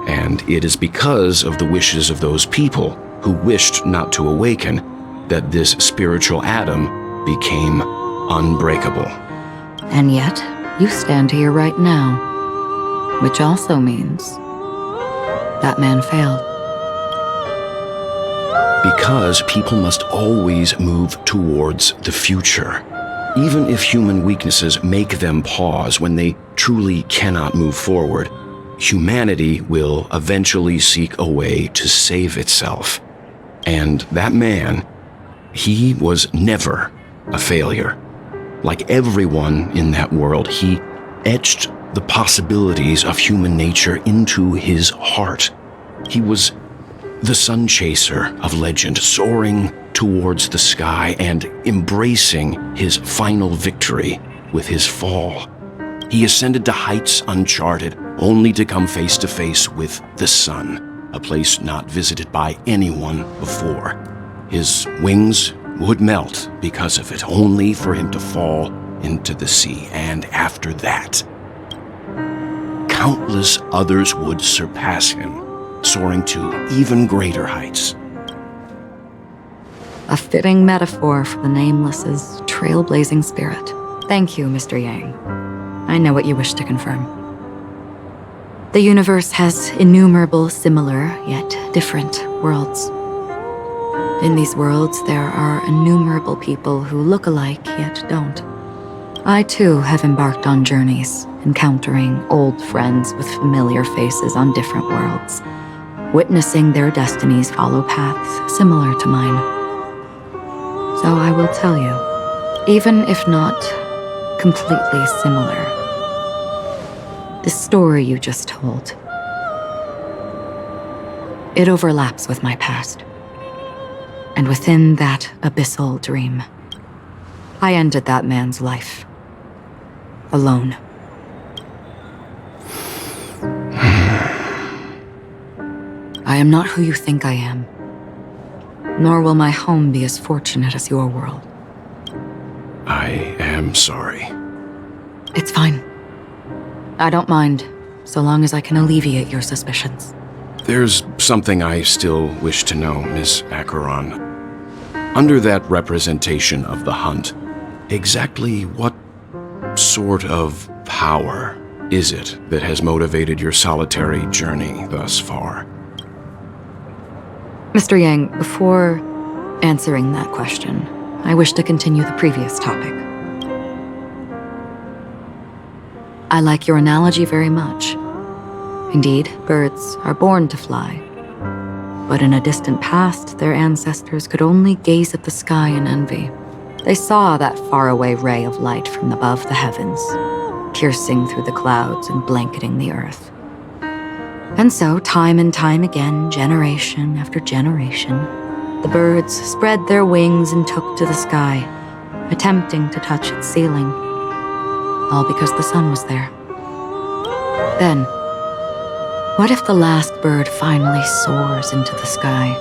And it is because of the wishes of those people who wished not to awaken that this spiritual atom became unbreakable. And yet, you stand here right now, which also means that man failed. Because people must always move towards the future. Even if human weaknesses make them pause when they truly cannot move forward, humanity will eventually seek a way to save itself. And that man, he was never a failure. Like everyone in that world, he etched the possibilities of human nature into his heart. He was the sun chaser of legend, soaring towards the sky and embracing his final victory with his fall. He ascended to heights uncharted, only to come face to face with the sun, a place not visited by anyone before. His wings would melt because of it, only for him to fall into the sea. And after that, countless others would surpass him, soaring to even greater heights. A fitting metaphor for the Nameless's trailblazing spirit. Thank you, Mr. Yang. I know what you wish to confirm. The universe has innumerable similar, yet different worlds. In these worlds, there are innumerable people who look alike, yet don't. I too have embarked on journeys, encountering old friends with familiar faces on different worlds, witnessing their destinies follow paths similar to mine. So I will tell you, even if not completely similar, the story you just told, it overlaps with my past. And within that abyssal dream, I ended that man's life. Alone. I am not who you think I am, nor will my home be as fortunate as your world. I am sorry. It's fine. I don't mind, so long as I can alleviate your suspicions. There's something I still wish to know, Miss Acheron. Under that representation of the hunt, exactly what sort of power is it that has motivated your solitary journey thus far? Mr. Yang, before answering that question, I wish to continue the previous topic. I like your analogy very much. Indeed, birds are born to fly. But in a distant past, their ancestors could only gaze at the sky in envy. They saw that faraway ray of light from above the heavens, piercing through the clouds and blanketing the earth. And so, time and time again, generation after generation, the birds spread their wings and took to the sky, attempting to touch its ceiling, all because the sun was there. Then, what if the last bird finally soars into the sky,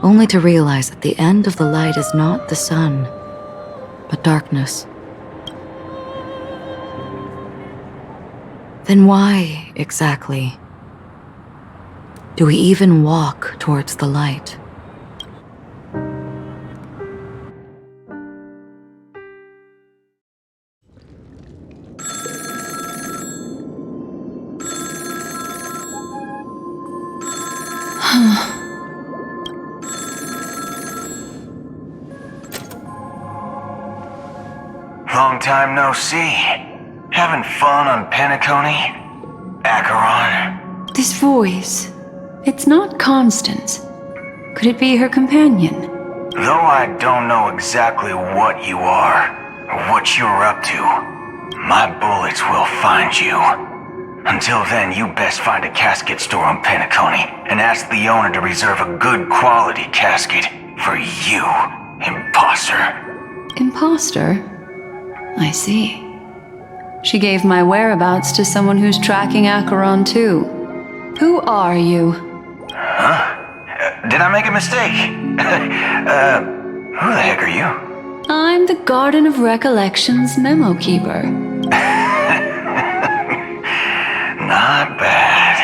only to realize that the end of the light is not the sun, but darkness? Then why, exactly, do we even walk towards the light? Long time no see. Having fun on Penacony? Acheron? This voice, it's not Constance. Could it be her companion? Though I don't know exactly what you are, or what you're up to, my bullets will find you. Until then, you best find a casket store on Penacony and ask the owner to reserve a good quality casket for you, imposter. Imposter? I see. She gave my whereabouts to someone who's tracking Acheron too. Who are you? Huh? Did I make a mistake? Who the heck are you? I'm the Garden of Recollection's memo keeper. Not bad.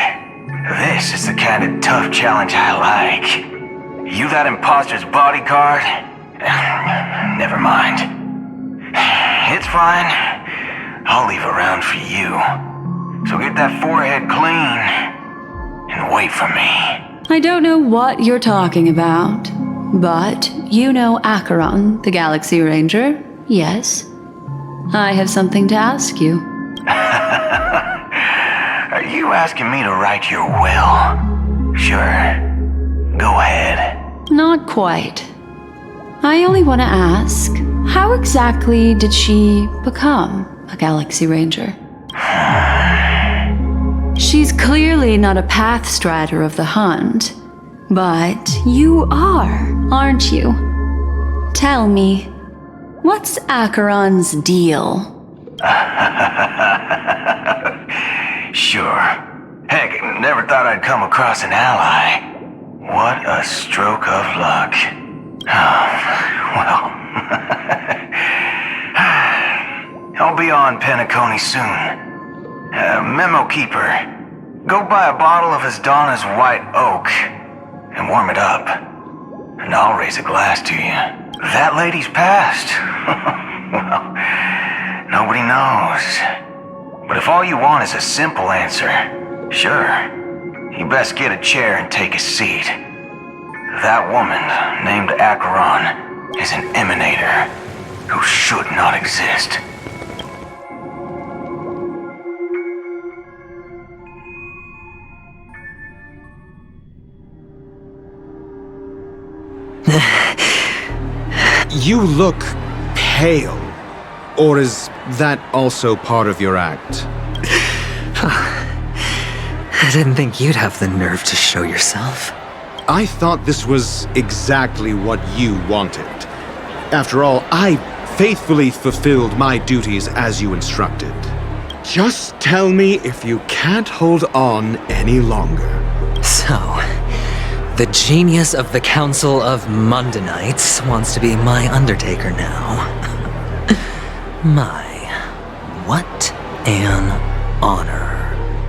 This is the kind of tough challenge I like. You that imposter's bodyguard? Never mind. It's fine. I'll leave a round for you. So get that forehead clean and wait for me. I don't know what you're talking about, but you know Acheron, the Galaxy Ranger, yes? I have something to ask you. Are you asking me to write your will? Sure. Go ahead. Not quite. I only want to ask, how exactly did she become a Galaxy Ranger? She's clearly not a path strider of the hunt, but you are, aren't you? Tell me, what's Acheron's deal? Sure. Heck, never thought I'd come across an ally. What a stroke of luck. Well, I'll be on Penacony soon. Memo keeper. Go buy a bottle of 𝐓𝐷𝐿𝐴's white oak and warm it up. And I'll raise a glass to you. That lady's passed. Well, nobody knows. But if all you want is a simple answer, sure, you best get a chair and take a seat. That woman, named 𝐓𝐴CHRON, is an emanator who should not exist. You look pale. Or is that also part of your act? I didn't think you'd have the nerve to show yourself. I thought this was exactly what you wanted. After all, I faithfully fulfilled my duties as you instructed. Just tell me if you can't hold on any longer. So, the genius of the Council of Mundanites wants to be my Undertaker now. What an honor.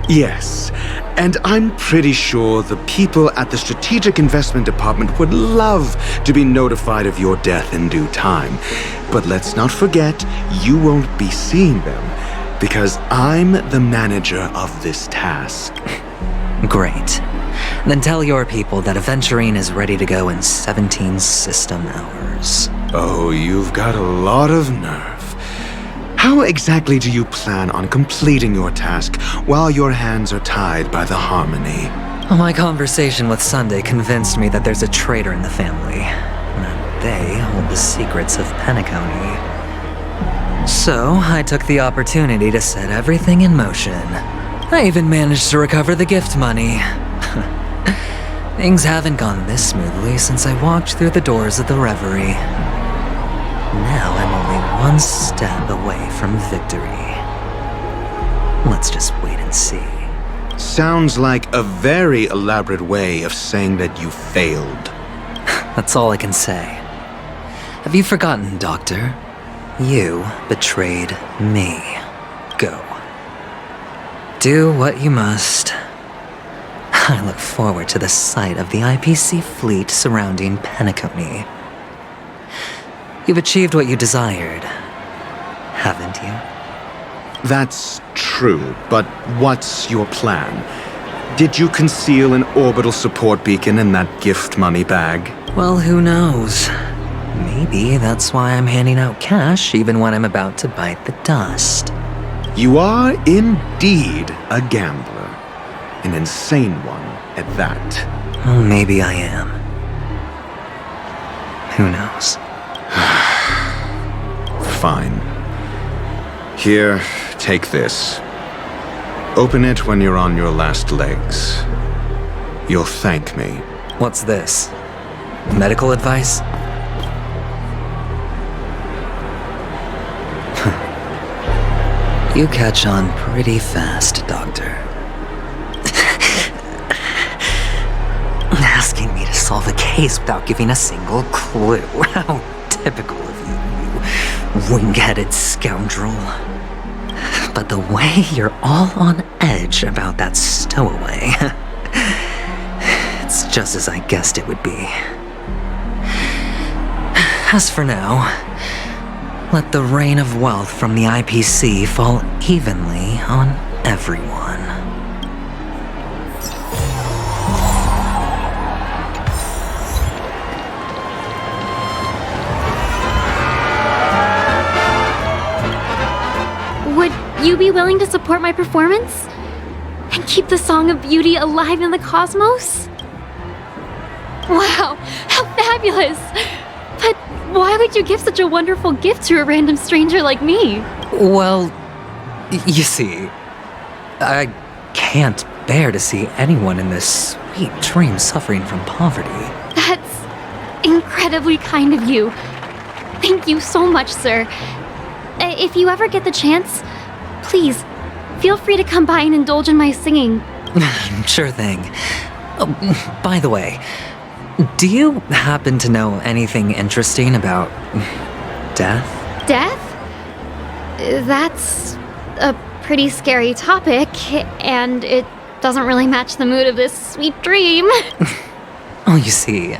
Yes, and I'm pretty sure the people at the Strategic Investment Department would love to be notified of your death in due time. But let's not forget, you won't be seeing them, because I'm the manager of this task. Great. Then tell your people that 𝐓𝐻𝐻𝐿𝐴 is ready to go in 17 system hours. Oh, you've got a lot of nerve. How exactly do you plan on completing your task while your hands are tied by the harmony? My conversation with Sunday convinced me that there's a traitor in the family, that they hold the secrets of Penacony. So, I took the opportunity to set everything in motion. I even managed to recover the gift money. Things haven't gone this smoothly since I walked through the doors of the Reverie. Now I'm only one step away from victory. Let's just wait and see. Sounds like a very elaborate way of saying that you failed. That's all I can say. Have you forgotten, Doctor? You betrayed me. Go. Do what you must. I look forward to the sight of the IPC fleet surrounding Penacony. You've achieved what you desired, haven't you? That's true, but what's your plan? Did you conceal an orbital support beacon in that gift money bag? Well, who knows? Maybe that's why I'm handing out cash even when I'm about to bite the dust. You are indeed a gambler. An insane one at that. Well, maybe I am. Who knows? Fine. Here, take this. Open it when you're on your last legs. You'll thank me. What's this? Medical advice? You catch on pretty fast, Doctor. Asking me to solve a case without giving a single clue. How typical of you, you wing-headed scoundrel. But the way you're all on edge about that stowaway, it's just as I guessed it would be. As for now, let the rain of wealth from the IPC fall evenly on everyone. Would you be willing to support my performance? And keep the Song of Beauty alive in the cosmos? Wow, how fabulous! But why would you give such a wonderful gift to a random stranger like me? Well, you see, I can't bear to see anyone in this sweet dream suffering from poverty. That's incredibly kind of you. Thank you so much, sir. If you ever get the chance, please, feel free to come by and indulge in my singing. Sure thing. Oh, by the way, do you happen to know anything interesting about death? Death? That's a pretty scary topic, and it doesn't really match the mood of this sweet dream. Oh, you see,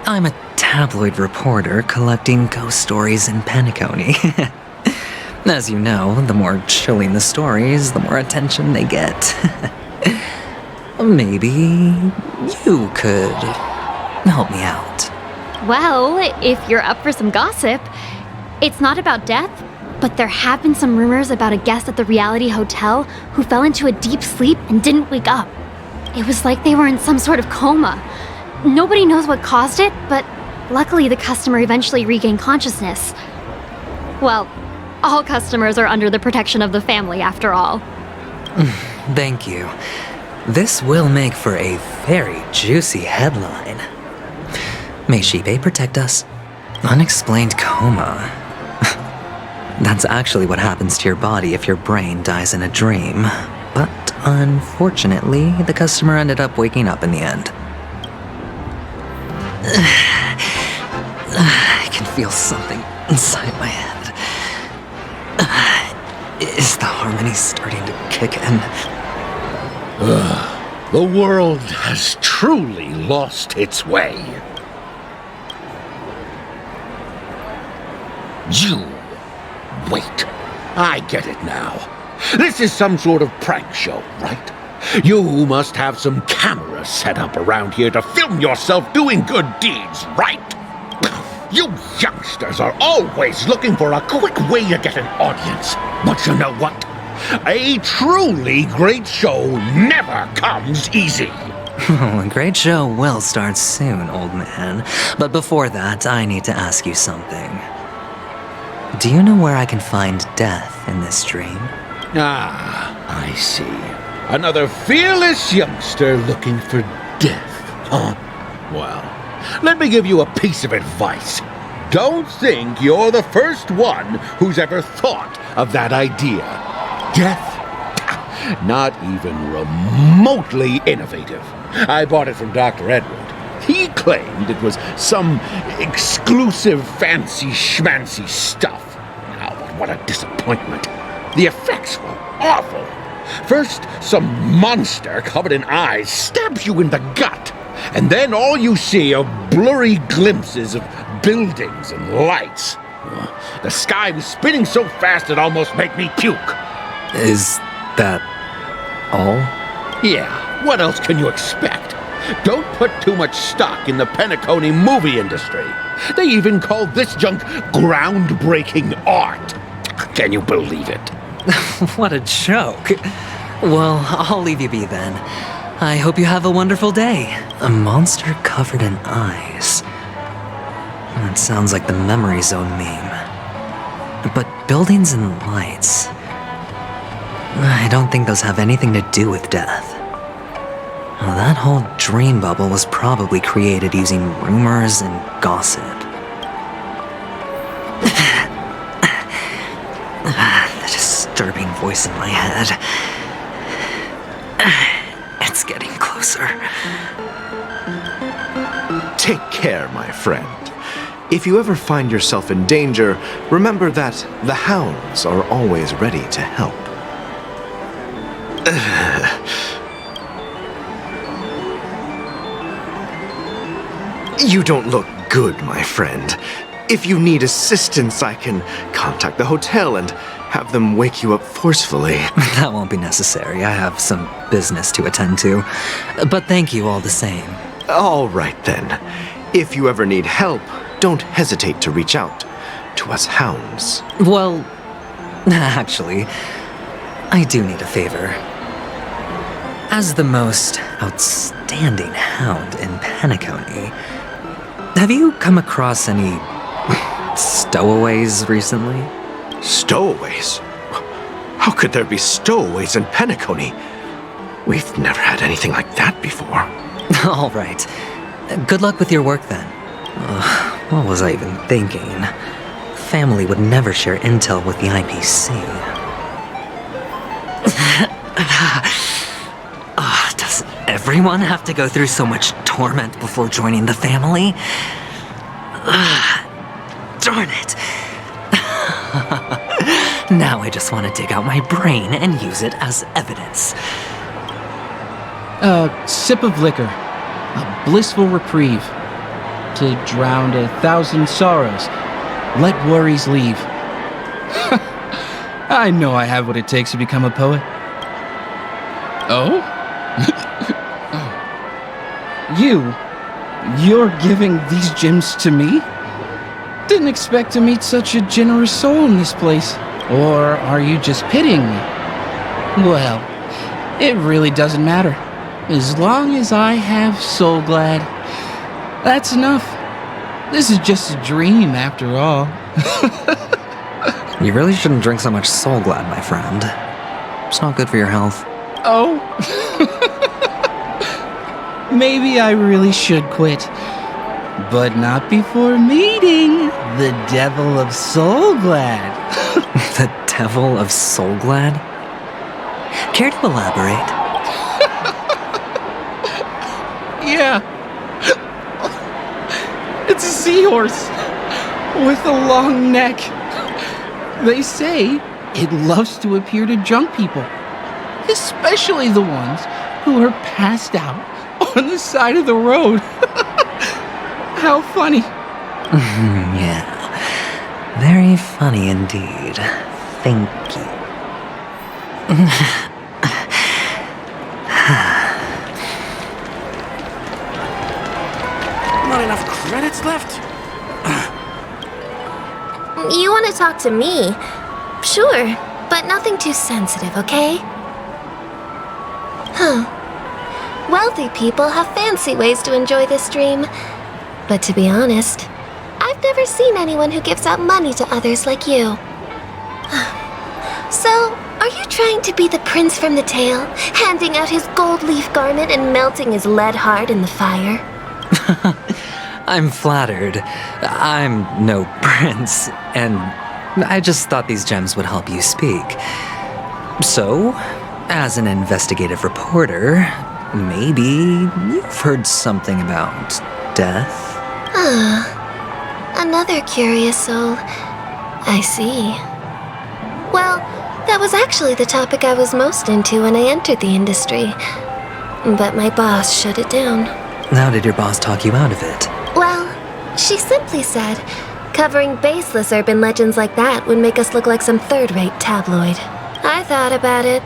I'm a tabloid reporter collecting ghost stories in Penacony. As you know, the more chilling the stories, the more attention they get. Maybe you could help me out. Well, if you're up for some gossip, it's not about death, but there have been some rumors about a guest at the Reality Hotel who fell into a deep sleep and didn't wake up. It was like they were in some sort of coma. Nobody knows what caused it, but luckily the customer eventually regained consciousness. Well, all customers are under the protection of the family, after all. Thank you. This will make for a very juicy headline. May 𝓔𝐸 protect us. Unexplained coma. That's actually what happens to your body if your brain dies in a dream. But unfortunately, the customer ended up waking up in the end. I can feel something inside my head. Is the harmony starting to kick in? The world has truly lost its way. You... Wait. I get it now. This is some sort of prank show, right? You must have some cameras set up around here to film yourself doing good deeds, right? You youngsters are always looking for a quick way to get an audience. But you know what? A truly great show never comes easy. A great show will start soon, old man. But before that, I need to ask you something. Do you know where I can find death in this dream? Ah, I see. Another fearless youngster looking for death, huh? Well, let me give you a piece of advice. Don't think you're the first one who's ever thought of that idea. Death? Not even remotely innovative. I bought it from Dr. Edward. He claimed it was some exclusive fancy schmancy stuff. Now, but what a disappointment. The effects were awful. First, some monster covered in eyes stabs you in the gut. And then all you see are blurry glimpses of buildings and lights. The sky was spinning so fast it almost made me puke. Is that all? Yeah, what else can you expect? Don't put too much stock in the Penacony movie industry. They even call this junk groundbreaking art. Can you believe it? What a joke. Well, I'll leave you be then. I hope you have a wonderful day. A monster covered in eyes. That sounds like the Memory Zone meme. But buildings and lights... I don't think those have anything to do with death. Well, that whole dream bubble was probably created using rumors and gossip. The disturbing voice in my head. It's getting closer. Take care, my friend. If you ever find yourself in danger, remember that the hounds are always ready to help. You don't look good, my friend. If you need assistance, I can contact the hotel and have them wake you up forcefully. That won't be necessary. I have some business to attend to. But thank you all the same. All right, then. If you ever need help, don't hesitate to reach out to us hounds. Well, actually, I do need a favor. As the most outstanding hound in Penacony, have you come across any stowaways recently? Stowaways? How could there be stowaways in Penacony? We've never had anything like that before. All right. Good luck with your work then. What was I even thinking? Family would never share intel with the IPC. Does everyone have to go through so much torment before joining the family? Darn it. Now Now I just want to dig out my brain and use it as evidence. A sip of liquor. A blissful reprieve. To drown 1,000 sorrows. Let worries leave. I know I have what it takes to become a poet. Oh? You're giving these gems to me? Didn't expect to meet such a generous soul in this place. Or are you just pitying me? Well, it really doesn't matter. As long as I have 𝐓𝐿, that's enough. This is just a dream after all. You really shouldn't drink so much 𝐓𝐿, my friend. It's not good for your health. Oh. Maybe I really should quit. But not before meeting the devil of 𝐓𝐿. The devil of 𝐓𝐿? Care to elaborate? Yeah. It's a seahorse with a long neck. They say it loves to appear to drunk people, especially the ones who are passed out on the side of the road. How funny. Yeah. Very funny indeed. Thank you. Not enough credits left? You want to talk to me? Sure, but nothing too sensitive, okay? Huh. Wealthy people have fancy ways to enjoy this dream. But to be honest, I've never seen anyone who gives out money to others like you. So, are you trying to be the prince from the tale, handing out his gold leaf garment and melting his lead heart in the fire? I'm flattered. I'm no prince, and I just thought these gems would help you speak. So, as an investigative reporter, maybe you've heard something about death? Another curious soul. I see. Well, that was actually the topic I was most into when I entered the industry. But my boss shut it down. How did your boss talk you out of it? Well, she simply said, covering baseless urban legends like that would make us look like some third-rate tabloid. I thought about it,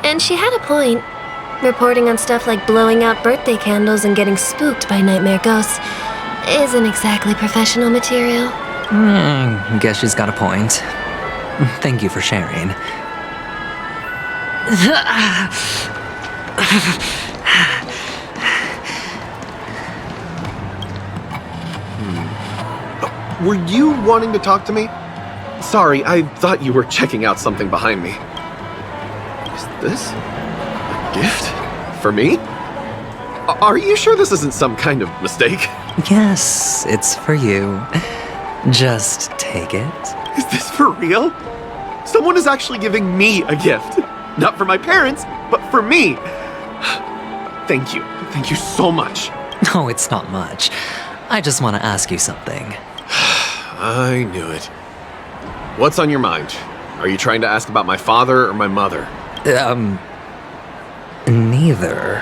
and she had a point. Reporting on stuff like blowing out birthday candles and getting spooked by nightmare ghosts isn't exactly professional material. Guess she's got a point. Thank you for sharing. Were you wanting to talk to me? Sorry, I thought you were checking out something behind me. Is this a gift? For me? Are you sure this isn't some kind of mistake? Yes, it's for you. Just take it. Is this for real? Someone is actually giving me a gift. Not for my parents, but for me. Thank you. Thank you so much. No, it's not much. I just want to ask you something. I knew it. What's on your mind? Are you trying to ask about my father or my mother? Neither.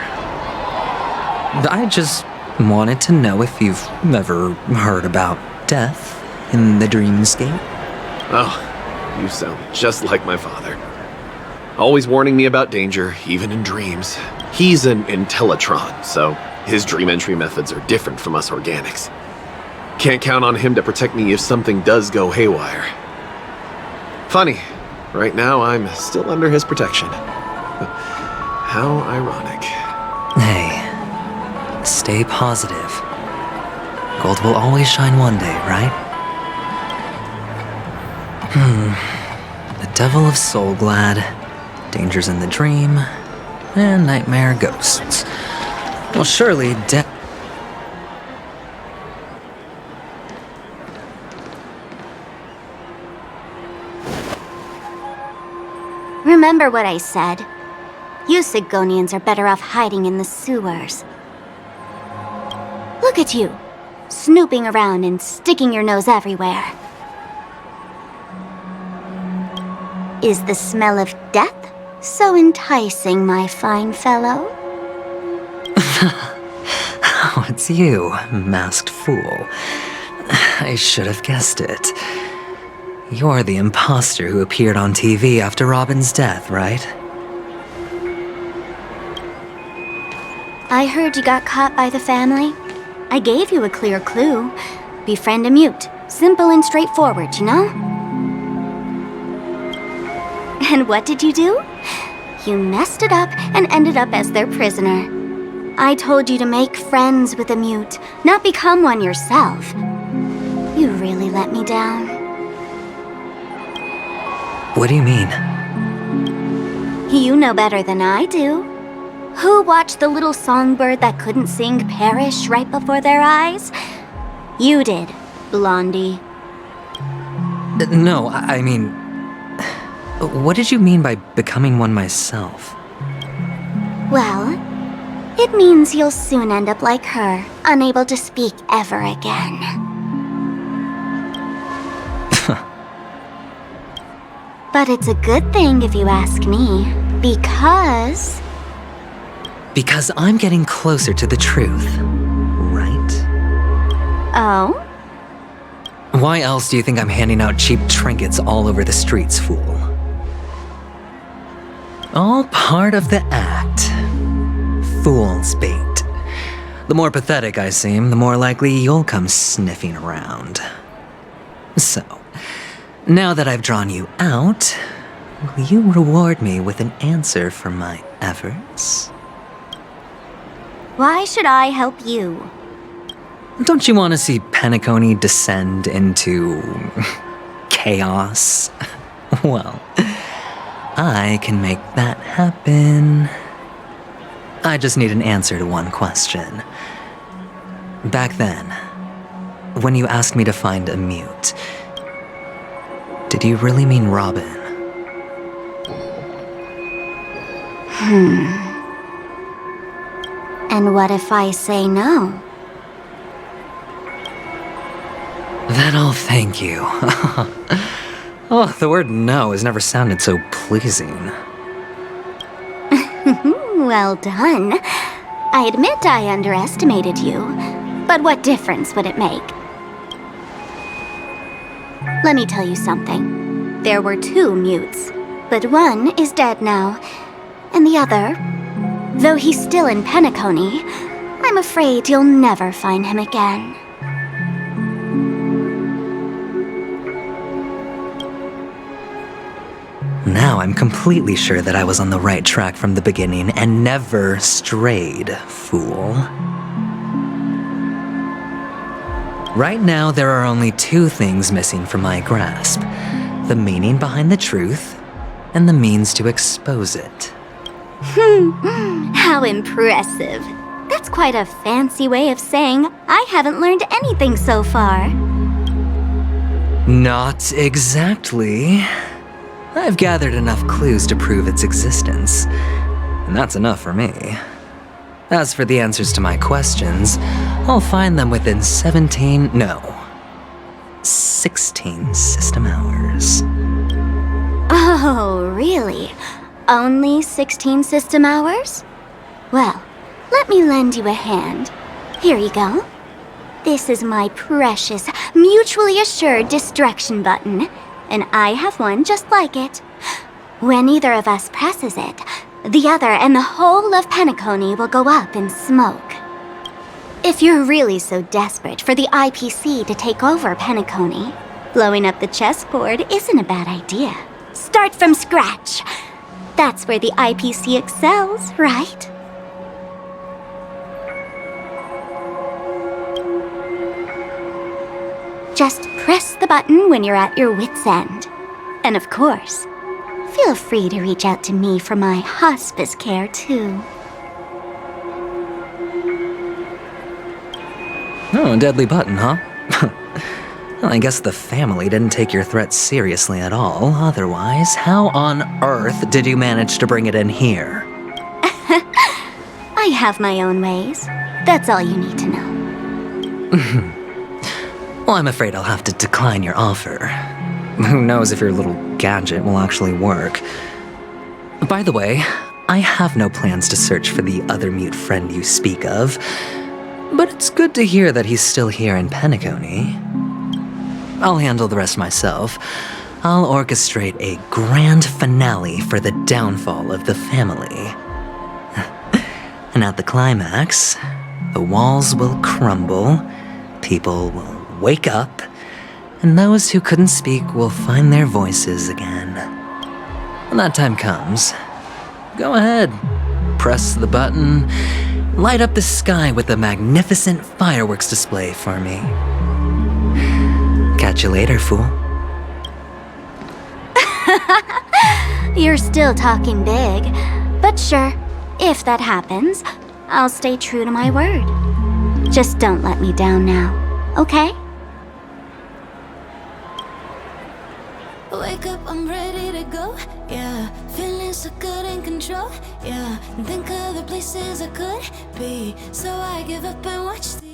I just wanted to know if you've ever heard about death in the dreamscape. Oh, you sound just like my father. Always warning me about danger, even in dreams. He's an 𝐸𝐿𝐴tron, so his dream entry methods are different from us organics. Can't count on him to protect me if something does go haywire. Funny, right now I'm still under his protection. How ironic. Hey, stay positive. Gold will always shine one day, right? The devil of 𝐓𝐿, dangers in the dream, and nightmare ghosts. Well, surely Remember what I said. You 𝐓𝐿𝐴nians are better off hiding in the sewers. Look at you, snooping around and sticking your nose everywhere. Is the smell of death so enticing, my fine fellow? Oh, it's you, masked fool. I should have guessed it. You're the imposter who appeared on TV after Robin's death, right? I heard you got caught by the family. I gave you a clear clue. Befriend a mute. Simple and straightforward, you know? And what did you do? You messed it up and ended up as their prisoner. I told you to make friends with a mute, not become one yourself. You really let me down. What do you mean? You know better than I do. Who watched the little songbird that couldn't sing perish right before their eyes? You did, Blondie. No, I mean... What did you mean by becoming one myself? Well, it means you'll soon end up like her, unable to speak ever again. But it's a good thing if you ask me, because... Because I'm getting closer to the truth, right? Oh? Why else do you think I'm handing out cheap trinkets all over the streets, fool? All part of the act. Fool's bait. The more pathetic I seem, the more likely you'll come sniffing around. So, now that I've drawn you out, will you reward me with an answer for my efforts? Why should I help you? Don't you want to see Penacony descend into... chaos? Well, I can make that happen. I just need an answer to one question. Back then, when you asked me to find a mute, did you really mean Robin? And what if I say no? Then I'll thank you. Oh, the word no has never sounded so pleasing. Well done. I admit I underestimated you, but what difference would it make? Let me tell you something. There were 2 mutes, but one is dead now, and the other, though he's still in Penacony, I'm afraid you'll never find him again. Now I'm completely sure that I was on the right track from the beginning and never strayed, fool. Right now, there are only 2 things missing from my grasp. The meaning behind the truth, and the means to expose it. How impressive. That's quite a fancy way of saying I haven't learned anything so far. Not exactly. I've gathered enough clues to prove its existence, and that's enough for me. As for the answers to my questions, I'll find them within 16 system hours. Oh, really? Only 16 system hours? Well, let me lend you a hand. Here you go. This is my precious, mutually assured distraction button, and I have one just like it. When either of us presses it, the other and the whole of Penacony will go up in smoke. If you're really so desperate for the IPC to take over Penacony, blowing up the chessboard isn't a bad idea. Start from scratch. That's where the IPC excels, right? Just press the button when you're at your wit's end. And of course, feel free to reach out to me for my hospice care, too. Oh, a deadly button, huh? Well, I guess the family didn't take your threat seriously at all. Otherwise, how on earth did you manage to bring it in here? I have my own ways. That's all you need to know. Well, I'm afraid I'll have to decline your offer. Who knows if your little gadget will actually work. By the way, I have no plans to search for the other mute friend you speak of, but it's good to hear that he's still here in Penacony. I'll handle the rest myself. I'll orchestrate a grand finale for the downfall of the family. And at the climax, the walls will crumble, people will wake up, and those who couldn't speak will find their voices again. When that time comes, go ahead, press the button, light up the sky with a magnificent fireworks display for me. Catch you later, fool. You're still talking big, but sure, if that happens, I'll stay true to my word. Just don't let me down now, okay? Wake up, I'm ready to go, yeah. Feeling so good in control, yeah. Think of the places I could be, so I give up and watch the